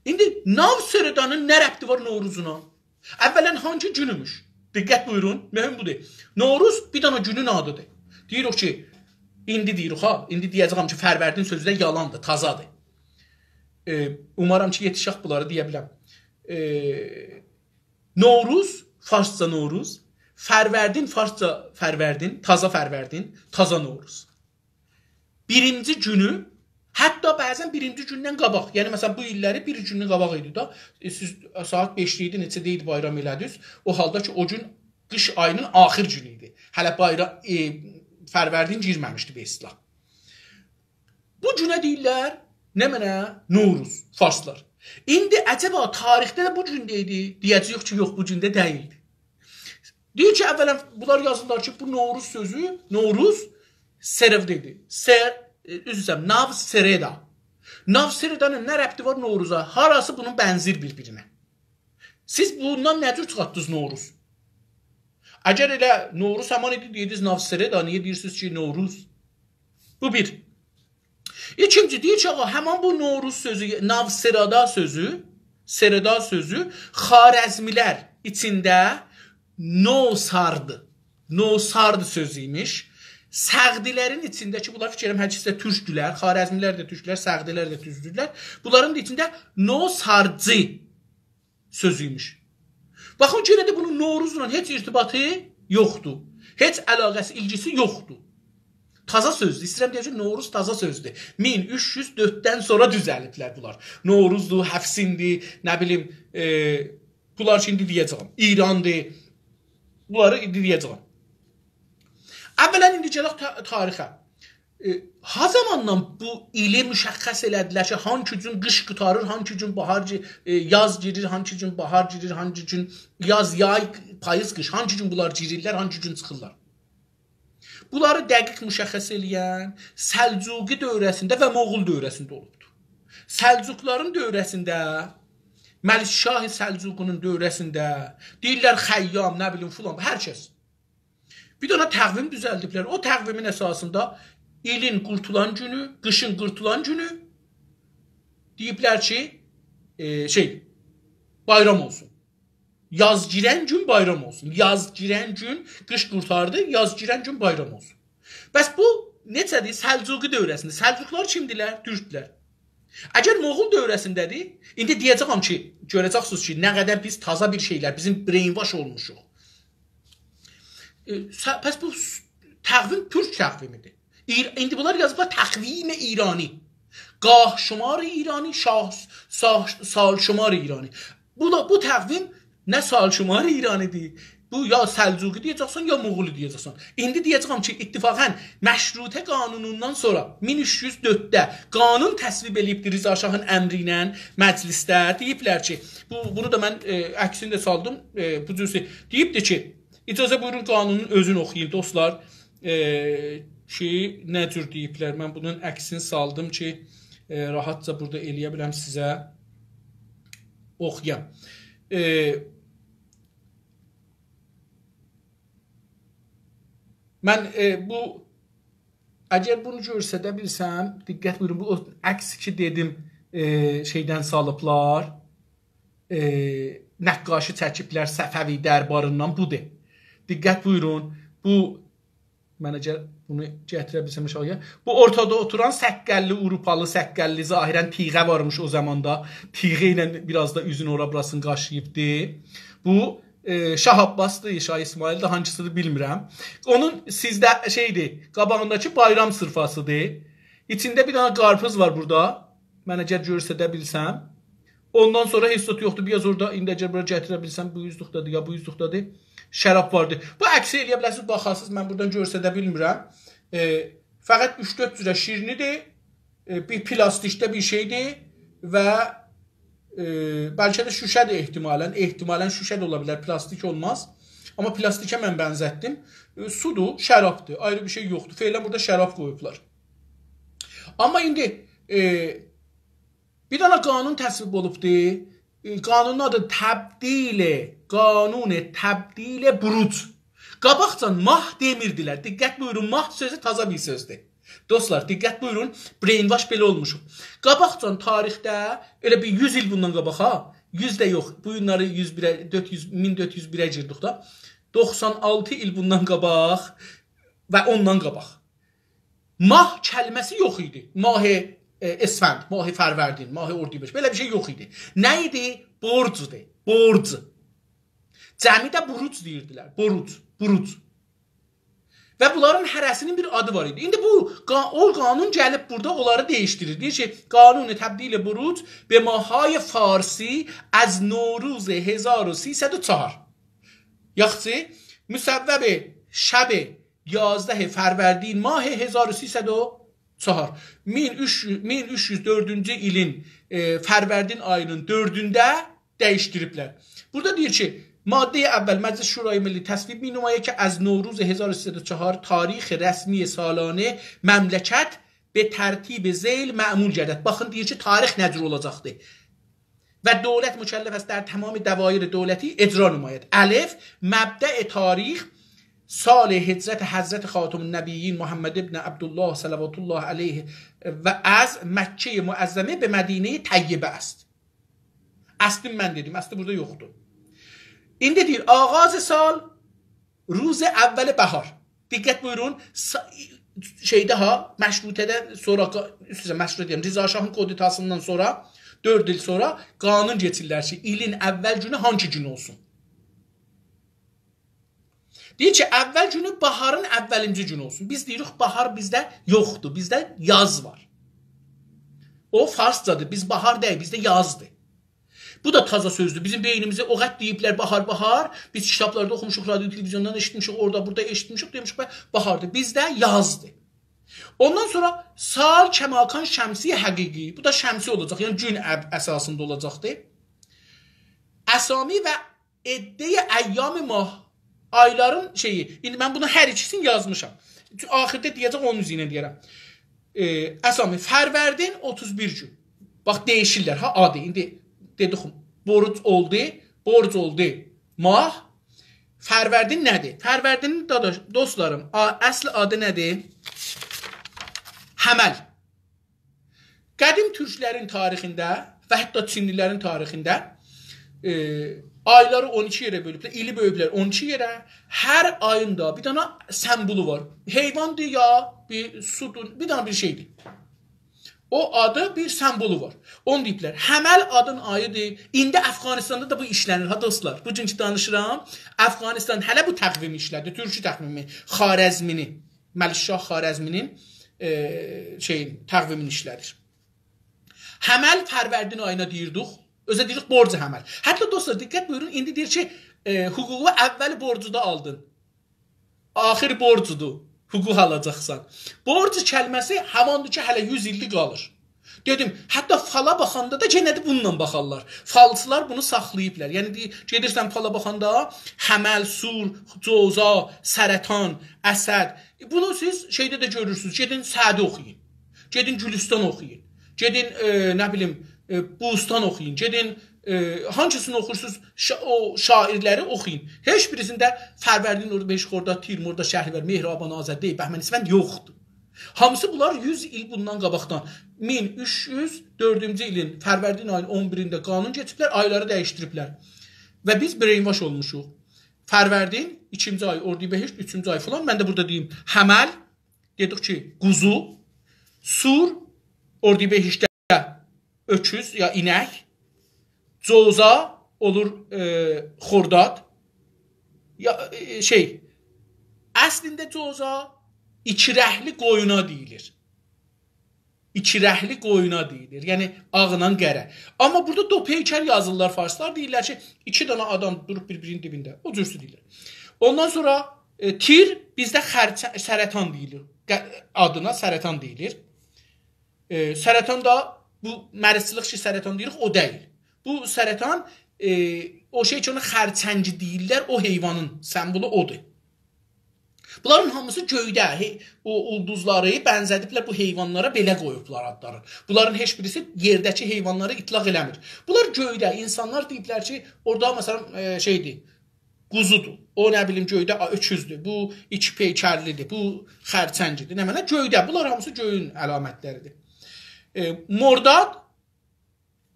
İndi Navsırdanın nə rəbti var Novruzuna? Əvvələn hangi günümüş? Diqqət buyurun, mühüm budur. Novruz bir dana günün adıdır. Deyirik ki, indi deyirik ha, indi deyəcəyəm ki, Fərvərdin sözü də yalandır, tazadır. Umaram ki, yetişək bunları deyə biləm. Novruz, farsça Novruz, Fərvərdin, farsça Fərvərdin, taza Fərvərdin, taza Novruz. Birinci günü, hətta bəzən birinci gündən qabaq, yəni məsələn bu illəri bir gündən qabaq idi da, siz saat 5-də idi, neçədə idi bayram elədiniz, o halda ki o gün qış ayının axır günü idi. Hələ bayram, Fərvərdin girməmişdi be İslam. Bu günə deyirlər, nə mənə? Novruz, farslar. İndi əcəba tarixdə də bu gündə idi, deyəcəyik ki, yox bu gündə deyildi. Deyir ki, əvvələn bunlar yazırlar ki, bu Novruz sözü, Novruz serevdədir. Üzrəm, Nav Sereda. Nav Seredanın nə rəbti var Novruza? Harası bunun bənzir bir-birinə? Siz bundan nə cür çıxartdınız Novruz? Əgər elə Novruz həman idi, deyirdiniz Nav Sereda, niyə deyirsiniz ki, Novruz? Bu bir. İkinci, deyir ki, həman bu Novruz sözü, Nav Sereda sözü Xarəzmilər içində Nosardı. Nosardı sözüymiş. Səğdilərin içindəki, bunlar fikirəm hədisdə türkdülər, Xarəzmilər də türkdülər, Səğdilər də türkdülər. Bunların içində Nosarcı sözüymiş. Baxın ki, də bunun Novruzla heç irtibatı yoxdur. Heç əlaqəsi, ilgisi yoxdur. Taza sözdür. İstəyirəm deyəcək, Novruz taza sözdür. 1304-dən sonra düzəliblər bunlar. Novruzdur, Həfsindir, nə bilim, bunlar ki, indi deyəcəm. İrandır. Bunları indi deyəcəm. Əvvələn indi gələk tarixə. Ha zamandan bu ili müşəxəs elədilər ki, hangi gün qış qutarır, hangi gün bahar, yaz girir, hangi gün bahar girir, hangi gün yaz, yay, payız, qış, hangi gün bunlar girirlər, hangi gün çıxırlar. Bunları dəqiq müşəxəs eləyən Səlcuqi dövrəsində və Moğul dövrəsində olubdur. Səlcuqların dövrəsində, Məlikşah Səlcuqunun dövrəsində deyirlər Xəyyam, nə bilim filan, hər kəs. Bir dənə təqvim düzəldiblər. O təqvimin əsasında ilin qurtulan günü, qışın qurtulan günü deyiblər ki, bayram olsun. Yaz girən gün bayram olsun. Yaz girən gün qış qurtardı, yaz girən gün bayram olsun. Bəs bu necədir? Səlcuqi dövrəsində. Səlcuqlar kimdilər? Türkdülər. Əgər Moğul dövrəsindədir, indi deyəcəm ki, görəcəksiniz ki, nə qədər biz taza bir şeylər, bizim brainwash olmuşuq. Pəs bu təqvim türk təqvimidir. İndi bunlar yazıblar təqvim-i İrani. Qah şumar İrani, sal şumar İrani. Bu təqvim nə sal şumar İranidir, bu ya Səlcuqi deyəcəksən, ya Moğulu deyəcəksən. İndi deyəcəm ki, ittifaqən Məşrutə qanunundan sonra 1304-də qanun təsvib eləyibdir Rıza Şahın əmri ilə məclisdə. Deyiblər ki, bunu da mən əksini də saldım, bu cürsə deyibdir ki, icazə buyurun qanunun özünü oxuyayım dostlar. Ki, nə cür deyiblər, mən bunun əksini saldım ki, rahatca burada eləyə biləm sizə oxuyam. Mən əgər bunu görsədə bilsəm, diqqət buyurun, bu əks ki dedim şeydən salıblar, nəqqaşı çəkiblər Səfəvi dərbarından budur. Diqqət buyurun, bu, mən əgər bunu gətirə bilsəm aşağıya, bu ortada oturan səqqəlli, Urupalı səqqəlli, zahirən tiğə varmış o zamanda, tiğə ilə biraz da üzün ora burasını qaşıyıbdır. Bu, Şah Abbasdır, Şah İsmail'dir, hancısıdır bilmirəm. Onun sizdə şeydir, qabağındakı bayram sırfasıdır. İçində bir dənə qarpız var burada. Mən əgər görsədə bilsəm. Ondan sonra heç zot yoxdur. Biraz orada indi əgər bura gətirə bilsəm, bu yüzlükdadır, ya bu yüzlükdadır. Şərab vardır. Bu əksi eləyə bilərsiniz, baxarsınız, mən buradan görsədə bilmirəm. Fəqət 3-4 cürə şirnidir, bir plastikdə bir şeydir və bəlkə də şüşədir ehtimalən şüşə də ola bilər, plastik olmaz. Amma plastikə mən bənzətdim. Sudur, şərabdır, ayrı bir şey yoxdur. Feylən burada şərab qoyublar. Amma indi bir dənə qanun təsvib olubdur. Qanunun adı Qanun-i Təbdil Buruc. Qabaqcan mah demirdilər. Diqqət buyurun, mah sözü taza bir sözdür. Dostlar, diqqət buyurun, brainwash belə olmuşuq. Qabaqcan tarixdə, elə bir 100 il bundan qabaq, 100 də yox, bu günləri 1401-ə girdik da, 96 il bundan qabaq və ondan qabaq. Mah kəlməsi yox idi. Mah-i Esfənd, Mah-i Fərvərdin, Mah-i Ordubad, belə bir şey yox idi. Nə idi? Borcudur, borcu. Cəmidə buruc deyirdilər, buruc. Və bunların hərəsinin bir adı var idi. İndi o qanun gəlib burada onları dəyişdirir. Deyir ki, Qanun-i Təbdil Buruc be mahay Farsi az Novruz 1304. Yaxçı, müsəvvəb şəb 11 Fərvərdin mah 1304. 1304-cü ilin Fərvərdin ayının 4-ündə dəyişdiriblər. Burada deyir ki, ماده اول مجلس شورای ملی تصویب می نماید که از نوروز 1304 تاریخ رسمی سالانه məmləkət به ترتیب ذیل معمول گردد. Baxın deyir ki, tarix necə olacaqdır. Və dövlət mükəlləf است در تمام دوایر دولتی اجرا نماید. الف مبدأ تاریخ سال هجرت حضرت خاتم النبیین محمد ابن عبدالله صلوات الله علیه و از مکه معظمه به مدینه طیبه است. Aslını mən dedim, aslı burada yoxdur. İndi deyir, ağaz sal روز اول بهار. Diqqət buyurun, şeydə ha, məşrutədən sonra, üstücə məşrut deyəm, Rıza Şahın koditasından sonra 4 il sonra qanun geçirlər ki, ilin əvvəl günü hangi gün olsun? Deyir ki, əvvəl günü baharın əvvəlinci günü olsun. Biz deyirik, bahar bizdə yoxdur, bizdə yaz var. O farscadır, biz bahar deyil, bizdə yazdır. Bu da taza sözdür. Bizim beynimizə o qət deyiblər bahar. Biz kitablarda oxumuşuq, radyo, televizyondan eşitmişik, orada, burada eşitmişik, demişik, bahardır. Bizdə yazdır. Ondan sonra sal kəmakan şəmsi həqiqi. Bu da şəmsi olacaq, yəni gün əsasında olacaqdır. Əsami və eddə-i əyyam mah, ayların şeyi. İndi mən bunu hər ikisini yazmışam. Axirdə deyəcək, onun üzrə deyərəm. Əsami, fərvərdin 31 gün. Bax, değişirlər, ha, adı. İndi dedik, borc oldu, mah. Fərvərdin nədir? Fərvərdinin dostlarım, əsl adı nədir? Həməl. Qədim türklərin tarixində və hətta Çinlilərin tarixində ayları 12 yerə bölüblər, ili bölüblər 12 yerə. Hər ayında bir dana sembolu var. Heyvandır ya, bir sudur, bir dana bir şeydir. O adı bir sembolu var. Onu deyiblər. Həməl adın ayıdır. İndi Əfqanistanda da bu işlənir, ha dostlar. Bu günkü danışıram. Əfqanistan hələ bu təqvimi işlədir. Türkçü təqvimi, Xarəzmini, Məlikşah Xarəzminin təqvimini işlədir. Həməl fərvərdin ayına deyirdik. Özə deyirik borcu həməl. Hətta dostlar, diqqət buyurun. İndi deyir ki, hüququ əvvəl borcuda aldın. Axir borcudur. Hüquq alacaqsan. Borc kəlməsi hamandır ki, hələ 100 illik qalır. Dedim, hətta fala baxanda da genədə bununla baxarlar. Falçılar bunu saxlayıblar. Yəni, gedirsən fala baxanda Həməl, Sur, Coza, Sərətan, Əsəd. Bunu siz şeydə də görürsünüz. Gedin Sədi oxuyun. Gedin Gülüstan oxuyun. Gedin, nə bilim, Bustan oxuyun. Gedin, hangisini oxursunuz, o şairləri oxuyun. Heç birisində Fərvərdin orada, Beşxorda, Tirm, orada Şəhrivər, Mehraban, Azəd, Bəhmən-İsfənd yoxdur. Hamısı bunlar 100 il bundan qabaqdan. 1304-cü ilin Fərvərdin ayının 11-də qanun geçiblər, ayları dəyişdiriblər. Və biz brainwash olmuşuq. Fərvərdin 2-ci ay, Ordubəhişt 3-cü ay falan. Mən də burada deyim, Həməl, dedik ki, quzu, Sur, Ordubəhiştdə öküz ya inək, Coza olur xordad. Ya əslində Coza ikirəhli qoyuna deyilir. İkirəhli qoyuna deyilir. Yəni ağla qərə. Amma burada dopeykər yazırlar farslar. Deyirlər ki, 2 dana adam durub bir-birinin dibində. O cürsü deyirlər. Ondan sonra tir bizdə sərətan deyilir. Adına sərətan deyilir. Sərətan da bu mərisçilik ki, sərətan deyirik, o deyil. Bu sərətan, o şey ki, ona xərçəngi deyirlər, o heyvanın sembolu odur. Bunların hamısı göydə, o ulduzları bənzədiblər bu heyvanlara, belə qoyublar adları. Bunların heç birisi yerdəki heyvanları itlaq eləmir. Bunlar göydə, insanlar deyiblər ki, orada məsələn şeydir, quzudur, o nə bilim göydə öküzdür, bu iki peykərlidir, bu xərçəngidir, nə mənə göydə, bunlar hamısı göyün əlamətləridir. Mordad,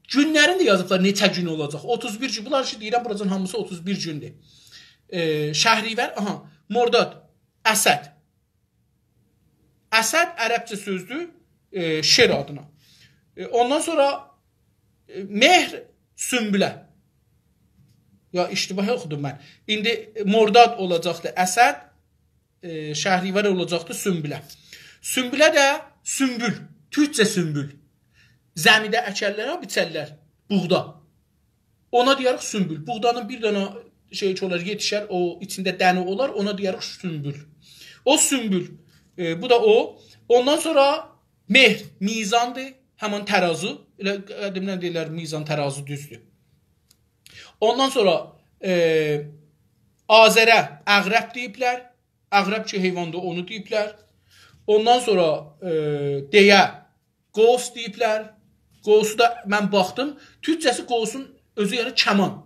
günlərin də yazıblar neçə gün olacaq, 31 gün, bunlar ki deyirəm, buracan hamısı 31 gündür. Şəhrivər, Mordad, Əsəd. Əsəd ərəbcə sözdür, şer adına. Ondan sonra Mehr, Sümbülə. Ya iştibah oxudum mən. İndi Mordad olacaqdır Əsəd, Şəhrivər olacaqdır Sümbülə. Sümbülə də sümbül, türkcə sümbül. Zəmidə əkərlər, biçərlər, buğda. Ona deyərək sümbül. Buğdanın bir dana şey olar, yetişər, o içində dəni olar, ona deyərək sümbül. O sümbül, bu da o. Ondan sonra mehr, mizandır, həman tərazı. Elə qədimdən deyirlər, mizan, tərazı düzdür. Ondan sonra Azərə əqrəb deyiblər. Əqrəb ki heyvandır, onu deyiblər. Ondan sonra deyə qos deyiblər. Qosu da mən baxdım. Türkçəsi qosun özü yəni kəman.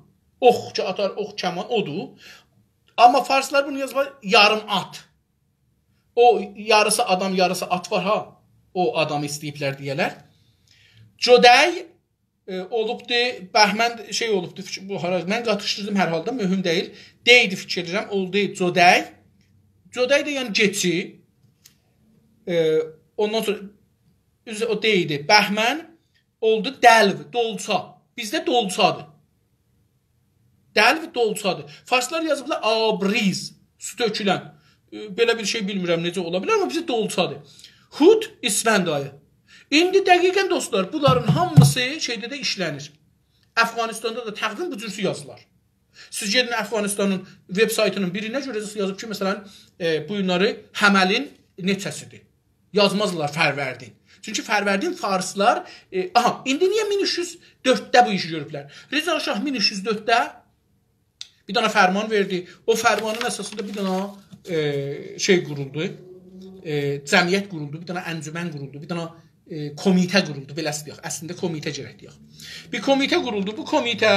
Ox ki atar, ox kəman odur. Amma farslar bunu yazırlar yarım at. O yarısı adam, yarısı at var ha. O adamı istəyiblər deyələr. Codəy olubdu, bəhmən şey olubdu. Bu mən qatışdırdım hər halda, mühüm deyil. Deydi fikirlərim, oldu Codəy. Codəy də yəni keçi. Ondan sonra o deydi. Bəhmən oldu dəlv, dolça. Bizdə dolçadır. Dəlv dolçadır. Farslar yazıblar abriz, su tökülən. Belə bir şey bilmirəm necə ola bilər, amma bizdə dolçadır. Hud İsfəndayı. İndi dəqiqən dostlar, bunların hamısı şeydə də işlənir. Əfqanistanda da təqvim bu cürsü yazılar. Siz gedin Əfqanistanın web saytının birinə görəcəksiniz yazıb ki, məsələn, bu günləri Həməlin neçəsidir. Yazmazlar Fərvərdin. Çünki Fərvərdin farslar, indi niyə 1304-də bu işi görüblər? Reza Şah 1304-də bir dana fərman verdi. O fərmanın əsasında bir dana şey quruldu. Cəmiyyət quruldu, bir dana əncümən quruldu, bir dana komitə quruldu, beləsi deyək. Əslində komitə gərək deyək. Bir komitə quruldu. Bu komitə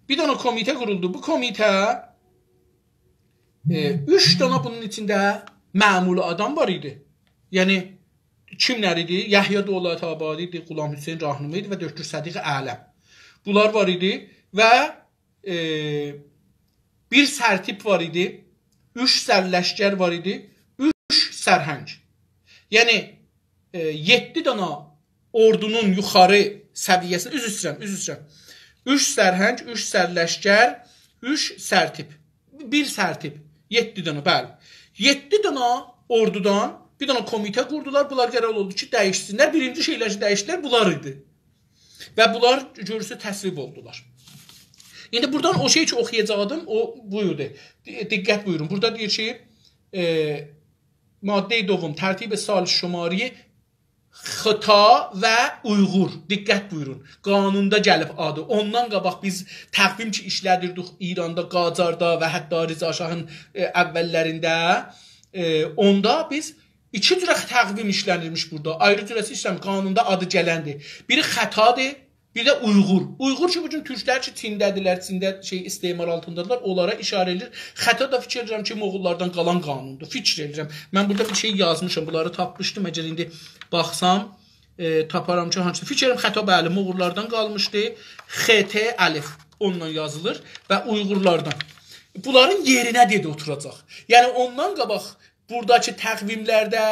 bir dana komitə quruldu. Bu komitə 3 dana bunun içində məmulu adam var idi. Yəni kimlər idi? Yahya Dövlət Abadi idi, Qulam Hüseyn Rahnumi idi və Döktür Sədiq Ələm. Bunlar var idi və bir sərtip var idi, 3 sərləşgər var idi, 3 sərhəng. Yəni 7 dana ordunun yuxarı səviyyəsində üzr istəyirəm. 3 sərhəng, 3 sərləşgər, 3 sərtip. Bir sərtip, 7 dana, bəli. 7 dana ordudan bir dana komitə qurdular. Bunlar qərar oldu ki, dəyişsinlər. Birinci şeylər ki, dəyişdilər, bunlar idi. Və bunlar görürsə təsvib oldular. İndi buradan o şey ki, oxuyacaqdım, o buyurdu. Diqqət buyurun. Burada deyir ki, madde-i dovum, tərtib-i sal şumari xıta və Uyğur. Diqqət buyurun. Qanunda gəlib adı. Ondan qabaq biz təqvim ki işlədirdik İranda, Qacarda və hətta Rıza Şahın əvvəllərində. Onda biz 2 cürə təqvim işlənirmiş burada. Ayrı cürəsi işlənir. Qanunda adı gələndir. Biri xətadır, bir də Uyğur. Uyğur ki, bütün türklər ki, Çindədirlər, Çində istimar altındadılar, onlara işarə edilir. Xəta da fikir edirəm ki, Moğollardan qalan qanundur. Fikir edirəm. Mən burada bir şey yazmışam, bunları tapmışdım. Əgər indi baxsam, taparam ki, hansıdır. Fikir edirəm, xəta bəli, Moğollardan qalmışdı. XT əlif onunla yazılır və Uyğurlardan. Bunların yerinə dedi oturacaq. Yəni, ondan qabaq buradakı təqvimlərdə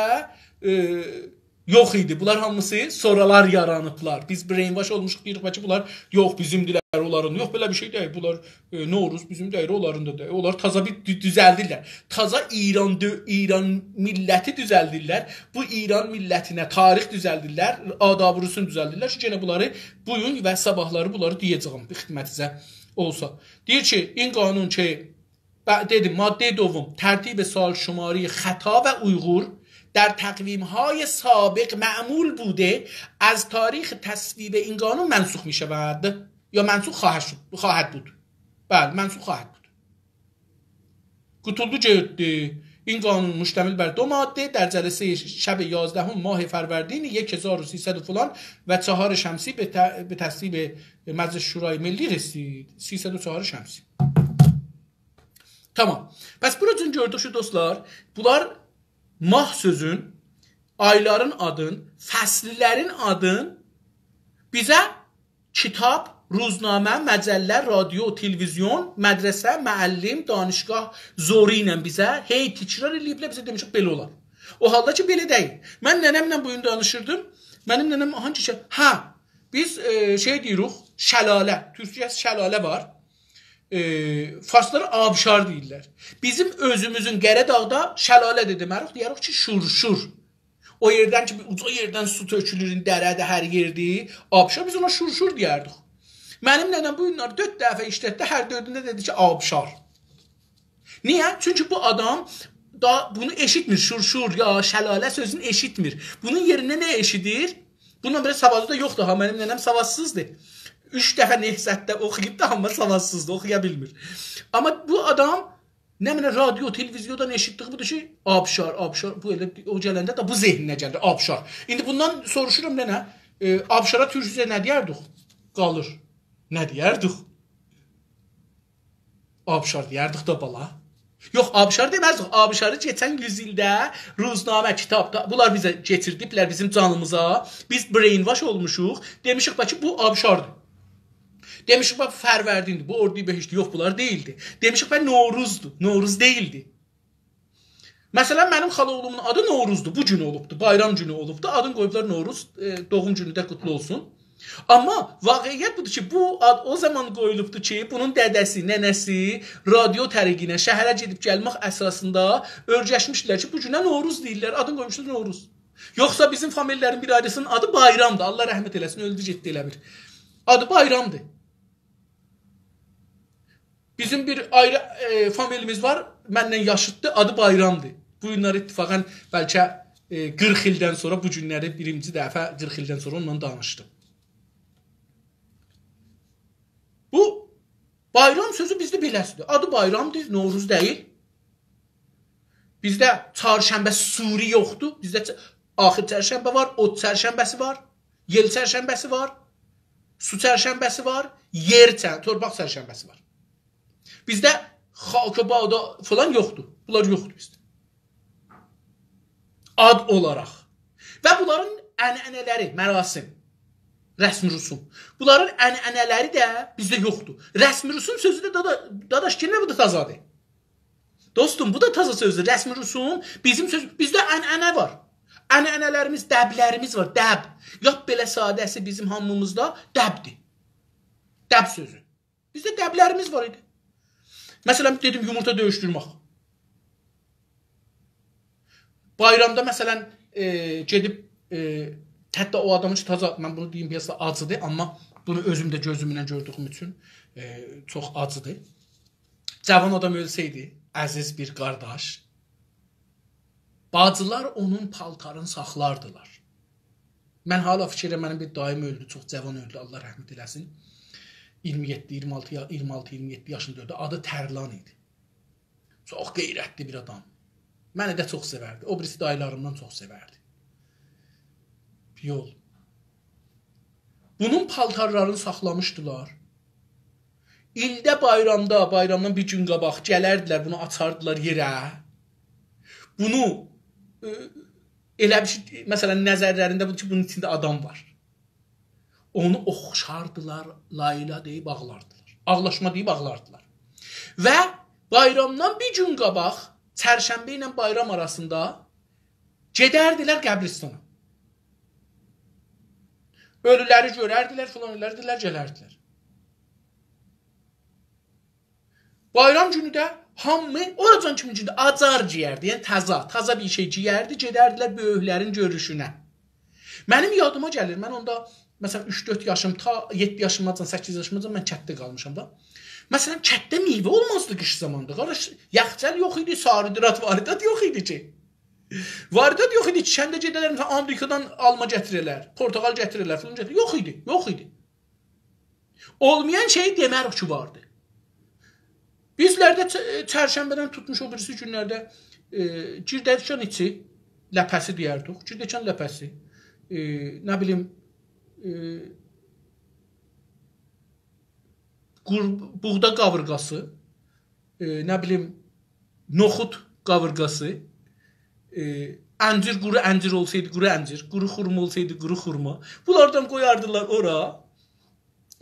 yox idi. Bunlar hamısı sonralar yaranıblar. Biz brainwash olmuşuq deyirik ki, bunlar yox, bizimdilər, onların. Yox, belə bir şey deyil. Bunlar Novruz, bizim deyil, onların da deyil. Onlar taza bir düzəldirlər. Taza İran milləti düzəldirlər. Bu İran millətinə tarix düzəldirlər. Adab-rusunu düzəldirlər ki, yenə bunları bugün və sabahları bunları deyəcəyim bir xidmətinizə olsa. Deyir ki, in qanun ki, dedim, madde dovum, tertib سال شماری خطا و uyghur در تقویم‌های سابق معمول بوده از تاریخ تصویب این قانون منسوخ می‌شود یا منسوخ خواهد بود. بله، منسوخ خواهد بود. Kutuldu cehdi. این قانون مشتمل بر 2 ماده در جلسه شب 11 ماه فروردین 1300 فلان و 4 شمسی به تصویب مجلس شورای ملی رسید. 304 şəmsi. Tamam. Bəs burada gördük şu dostlar, bunlar mah sözün, ayların adın, fəslilərin adın bizə kitab, ruznamə, məcəllə, radio, televizyon, mədrəsə, müəllim, danışqah zoru ilə bizə hey təkrar eləyiblər, bizə demişik belə olar. O halda ki belə deyil. Mən nənəmlə bu gün danışırdım. Mənim nənəm hangi şey? Biz şey deyirik, şəlalə, türkçəsi şəlalə var. Farsları abşar deyirlər. Bizim özümüzün Qəradağda şəlalə demərik, deyirik ki şurşur. O yerdən ki uca yerdən su tökülür, dərədə hər yerdir. Abşar biz ona şurşur deyərdik. Mənim nənəm bu günlər 4 dəfə işlətdi, hər 4-ündə dedi ki abşar. Niyə? Çünki bu adam bunu eşitmir. Şur ya şəlalə sözünü eşitmir. Bunun yerinə nə eşidir? Bundan belə savadı da yoxdur. Ha, mənim nənəm savadsızdır. 3 dəfə Nehsətdə oxuyub da amma savadsızdır, oxuya bilmir. Amma bu adam nə mənə radio, televiziyondan eşitdiyi budur ki, abşar, bu elə o gələndə də bu zehninə gəlir, abşar. İndi bundan soruşuram nənə, abşara türkcə nə deyərdik? Qalır. Nə deyərdik? Abşar deyərdik da bala. Yox, abşar deməzdik. Abşarı keçən yüzildə ruznamə, kitabda bunlar bizə getirdiblər bizim canımıza. Biz brainwash olmuşuq. Demişik ki, bu abşardır. Demişik ki, Fərvərdindir. Bu ordu behişdi. Yox, bunlar değildi. Demişik ki, Novruzdur. Novruz değildi. Məsələn, mənim xalaoğlumun adı Novruzdur. Bu gün olubdu. Bayram günü olubdu. Adını qoyublar Novruz. Doğum günü də qutlu olsun. Amma vaqiət budur ki, bu ad o zaman qoyulubdu ki, bunun dədəsi, nənəsi radio təriqinə şəhərə gedib gəlmək əsasında örgəşmişdilər ki, bu günə Novruz deyirlər, adını qoymuşlar Novruz. Yoxsa bizim famililərin bir ailəsinin adı Bayramdır. Allah rəhmət eləsin, öldü getdi elə bir. Adı Bayramdır. Bizim bir ayrı familimiz var, məndən yaşıddır, adı Bayramdır. Bu günlər ittifaqən bəlkə 40 ildən sonra bu günləri birinci dəfə 40 ildən sonra onunla danışdım. Bu bayram sözü bizdə beləsidir. Adı bayramdır, Novruz deyil. Bizdə çarşənbə suri yoxdur. Bizdə axır çərşənbə var, ot çərşənbəsi var, yel çərşənbəsi var, su çərşənbəsi var, torpaq çərşənbəsi var. Bizdə xalqabağda falan yoxdur. Bunlar yoxdur bizdə. Ad olaraq. Və bunların ənənələri, mərasim, rəsmi rüsum. Bunların ənənələri də bizdə yoxdur. Rəsmi rüsum sözü də dadaş kelmə bu da tazadır. Dostum, bu da taza sözdür. Rəsmi rüsum bizim söz, bizdə ənənə var. Ənənələrimiz, dəblərimiz var. Dəb. Yap belə sadəsi bizim hamımızda dəbdir. Dəb sözü. Bizdə dəblərimiz var idi. Məsələn, dedim yumurta döyüşdürmək. Bayramda məsələn gedib hətta o adam üçün taza, mən bunu deyim biraz da acıdır, amma bunu özüm də gözümlə gördüyüm üçün çox acıdır. Cavan adam ölsəydi, əziz bir qardaş, bacılar onun paltarını saxlardılar. Mən hala fikirlə mənim bir daim öldü, çox cavan öldü, Allah rəhmət eləsin. 26-27 yaşında öldü, adı Tərlan idi. Çox qeyrətli bir adam. Məni də çox sevərdi, o birisi dayılarımdan çox sevərdi. Yol. Bunun paltarlarını saxlamışdılar. İldə bayramdan bir gün qabaq gələrdilər, bunu açardılar yerə. Bunu elə bir şey, məsələn, nəzərlərində bu ki, bunun içində adam var. Onu oxşardılar, layla deyib ağlardılar. Ağlaşma deyib ağlardılar. Və bayramdan bir gün qabaq, çərşənbə ilə bayram arasında gedərdilər qəbristana. Ölüləri görərdilər, filan elərdilər, gələrdilər. Bayram günü də hamı, oracan kimi günü acar ciyərdi, yəni taza bir şey ciyərdi, gedərdilər böyüklərin görüşünə. Mənim yadıma gəlir, mən onda, məsələn, 3-4 yaşım, ta 7 yaşımacan, 8 yaşımacan mən kətdə qalmışam da. Məsələn, kətdə meyvə olmazdı qış zamanında. Qardaş, yaxçəl yox idi, sarıdırat, varidat yox idi ki. Varidat yox idi ki, kəndə gedələr, Amerikadan alma gətirirlər, portakal gətirirlər, filan gətirirlər. Yox idi, yox idi. Olmayan şey demək ki, vardı. Bizlərdə çərşənbədən tutmuş o birisi günlərdə girdəkan içi, ləpəsi deyərdik, girdəkan ləpəsi, nə bilim, buğda qavırqası, nə bilim, noxud qavırqası, əncir, quru əncir olsaydı, quru əncir, quru xurma olsaydı, quru xurma. Bunlardan qoyardılar ora.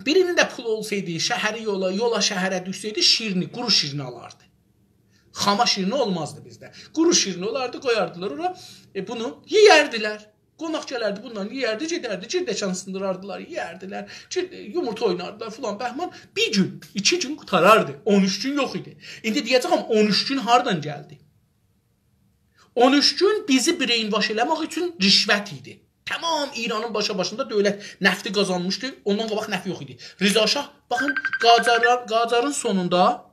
Birinin də pul olsaydı, şəhəri yola şəhərə düşsəydi, şirini, quru şirini alardı. Xama şirini olmazdı bizdə. Quru şirini olardı, qoyardılar ora. Bunu yeyərdilər. Qonaq gələrdi, bundan yeyərdi, gedərdi, girdəkan sındırardılar, yeyərdilər, yumurta oynardılar filan, bəhman. Bir gün, 2 gün qutarardı. 13 gün yox idi. İndi deyəcəm, 13 gün hardan gəldi? 13 gün bizi brainwash eləmək üçün rişvət idi. Tamam, İranın başında dövlət nəfti qazanmışdı, ondan qabaq nəf yox idi. Rıza Şah, baxın, Qacarın sonunda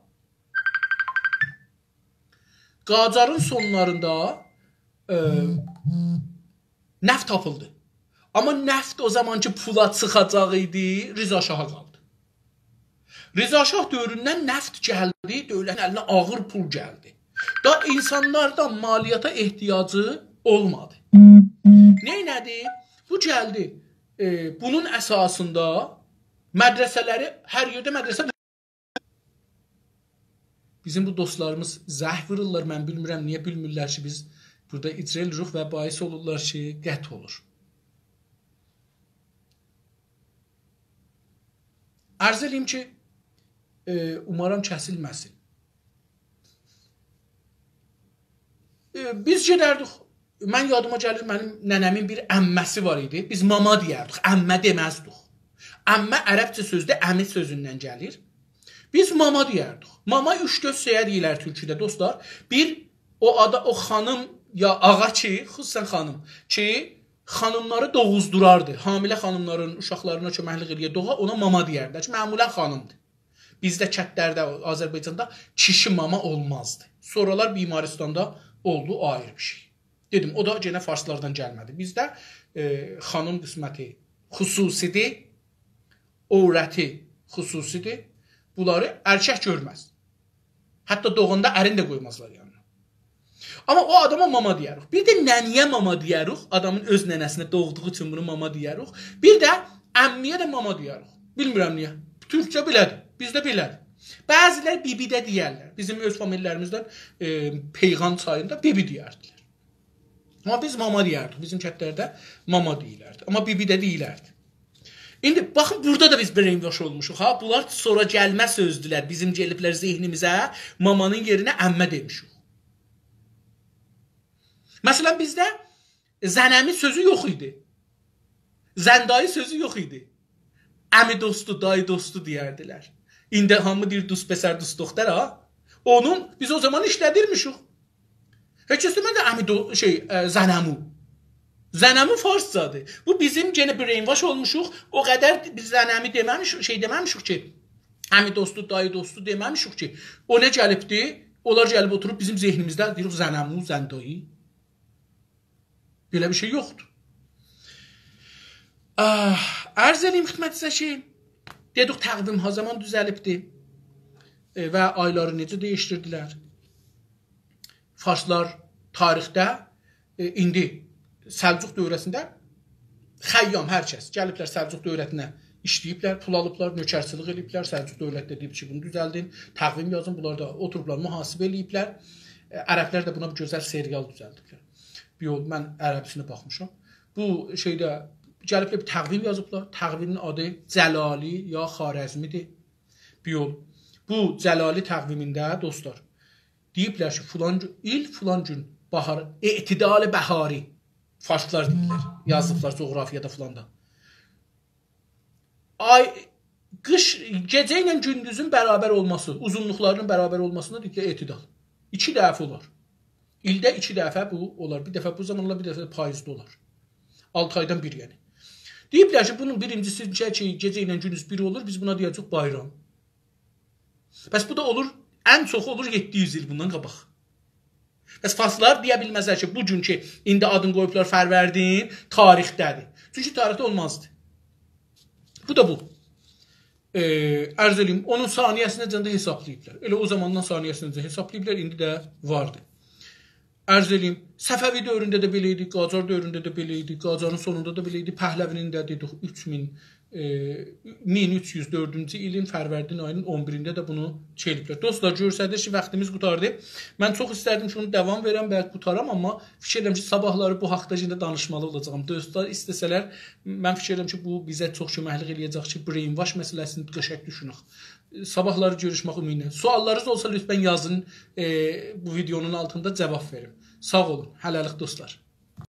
Qacarın sonlarında neft tapıldı. Amma neft o zamanki pula çıxacaq idi, Rza Şaha qaldı. Rza Şah dövründən neft gəldi, dövlətin əlinə ağır pul gəldi. Da insanlardan maliyyata ehtiyacı olmadı. Neynədi? Bu gəldi. Bunun əsasında mədrəsələri, hər yerdə mədrəsə. Bizim bu dostlarımız zəhv vururlar, mən bilmirəm, niyə bilmirlər ki, biz burada icra edirik və bahis olurlar ki, qət olur. Arz edeyim ki, umarım kəsilməsin. Biz gedərdik, mən yadıma gəlir, mənim nənəmin bir əmməsi var idi. Biz mama deyərdik, əmmə deməzdik. Əmmə ərəbcə sözdə əmi sözündən gəlir. Biz mama deyərdik. Mama üç göz şeyə deyilər türküdə dostlar. Bir, o xanım ya ağa ki, xüsusən xanım ki, xanımları doğuzdurardı. Hamilə xanımların uşaqlarına köməklik eləyə doğa, ona mama deyərdilər ki, məmulən xanımdır. Bizdə kətlərdə, Azərbaycanda kişi mama olmazdı. Sonralar Bimaristanda oldu ayrı bir şey. Dedim, o da yenə farslardan gəlmədi. Bizdə xanım qisməti xüsusidir, övrəti xüsusidir. Bunları erkək görməz. Hətta doğanda ərin də qoymazlar yanına. Amma o adama mama deyərik. Bir də nəniyə mama deyərik. Adamın öz nənəsinə doğduğu üçün bunu mama deyərik. Bir də əmmiyə də mama deyərik. Bilmirəm niyə. Türkçə belədir. Bizdə belədir. Bəziləri bibi də deyərlər. Bizim öz famililərimizdən Peyğan çayında bibi deyərdilər. Amma biz mama deyərdik. Bizim kətlərdə mama deyilərdi. Amma bibi də deyilərdi. İndi baxın, burada da biz brainwash olmuşuq. Ha? Bunlar sonra gəlmə sözdülər. Bizim gəliblər zehnimizə mamanın yerinə əmmə demişik. Məsələn, bizdə zənəmi sözü yox idi. Zəndayı sözü yox idi. Əmi dostu, dayı dostu deyərdilər. İndi hamı deyir, dus bəsər, dus doxtar, ha? Onun biz o zaman işlədirmişik. Heç istəmədə əmi zənəmu. Zənəmi farscadır. Bu bizim gene brainwash olmuşuq. O qədər biz zənəmi deməmişik ki, əmi dostu, dayı dostu deməmişik ki, o nə gəlibdi? Onlar gəlib oturub bizim zehnimizdə deyirik zənəmu, zəndayı. Belə bir şey yoxdur. Ərz edeyim xidmətinizə ki, dedik təqvim ha zaman düzəlibdi və ayları necə dəyişdirdilər. Farslar tarixdə indi Səlcuq dövrəsində xəyyam hər kəs gəliblər Səlcuq dövrətinə işləyiblər, pul alıblar, nökərçilik eləyiblər. Səlcuq dövləti deyib ki, bunu düzəldin, təqvim yazın. Bunlar da oturublar, mühasibə eləyiblər. Ərəblər də buna bir gözəl serial düzəldiblər. Bir yol, mən ərəbisinə baxmışam. Bu şeydə gəliblər bir təqvim yazıblar. Təqvimin adı Cəlali ya Xarəzmidir. Bir yol, bu Cəlali təqvimində dostlar deyiblər ki, filan il, filan gün bahar, etidali bəhari. Farslar deyirlər, yazıblar coğrafiyada filanda. Qış, gecə ilə gündüzün bərabər olması, uzunluqlarının bərabər olmasına deyirlər etidal. 2 dəfə olar. İldə 2 dəfə bu olar. Bir dəfə bu zamanlar, bir dəfə payızda olar. 6 aydan bir yəni. Deyiblər ki, bunun birincisi ki, gecə ilə gündüz bir olur, biz buna deyəcək bayram. Bəs bu da olur, ən çox olur 700 il bundan qabaq. Bəs farslar deyə bilməzlər ki, bu gün ki, indi adını qoyublar Fərvərdin, tarixdədir. Çünki tarixdə olmazdı. Bu da bu. Ərz edeyim, onun saniyəsini necə hesablayıblar. Elə o zamandan saniyəsini necə hesablayıblar, indi də vardı. Ərz edeyim, Səfəvi dövründə də belə idi, Qacar dövründə də belə idi, Qacarın sonunda da belə idi, Pəhləvinin də dedik 1304-cü ilin Fərvərdin ayının 11-də də bunu çeliblər. Dostlar, görsədir ki, vaxtımız qutardı. Mən çox istərdim ki, onu davam verəm, bəlkə qutaram, amma fikir edirəm ki, sabahları bu haqda yine danışmalı olacağım. Dostlar, istəsələr, mən fikir edirəm ki, bu bizə çox köməklik eləyəcək ki, brainwash məsələsini qəşəng düşünək. Sabahları görüşmək ümidlə. Suallarınız olsa lütfən yazın, bu videonun altında cavab verim. Sağ olun, hələlik dostlar.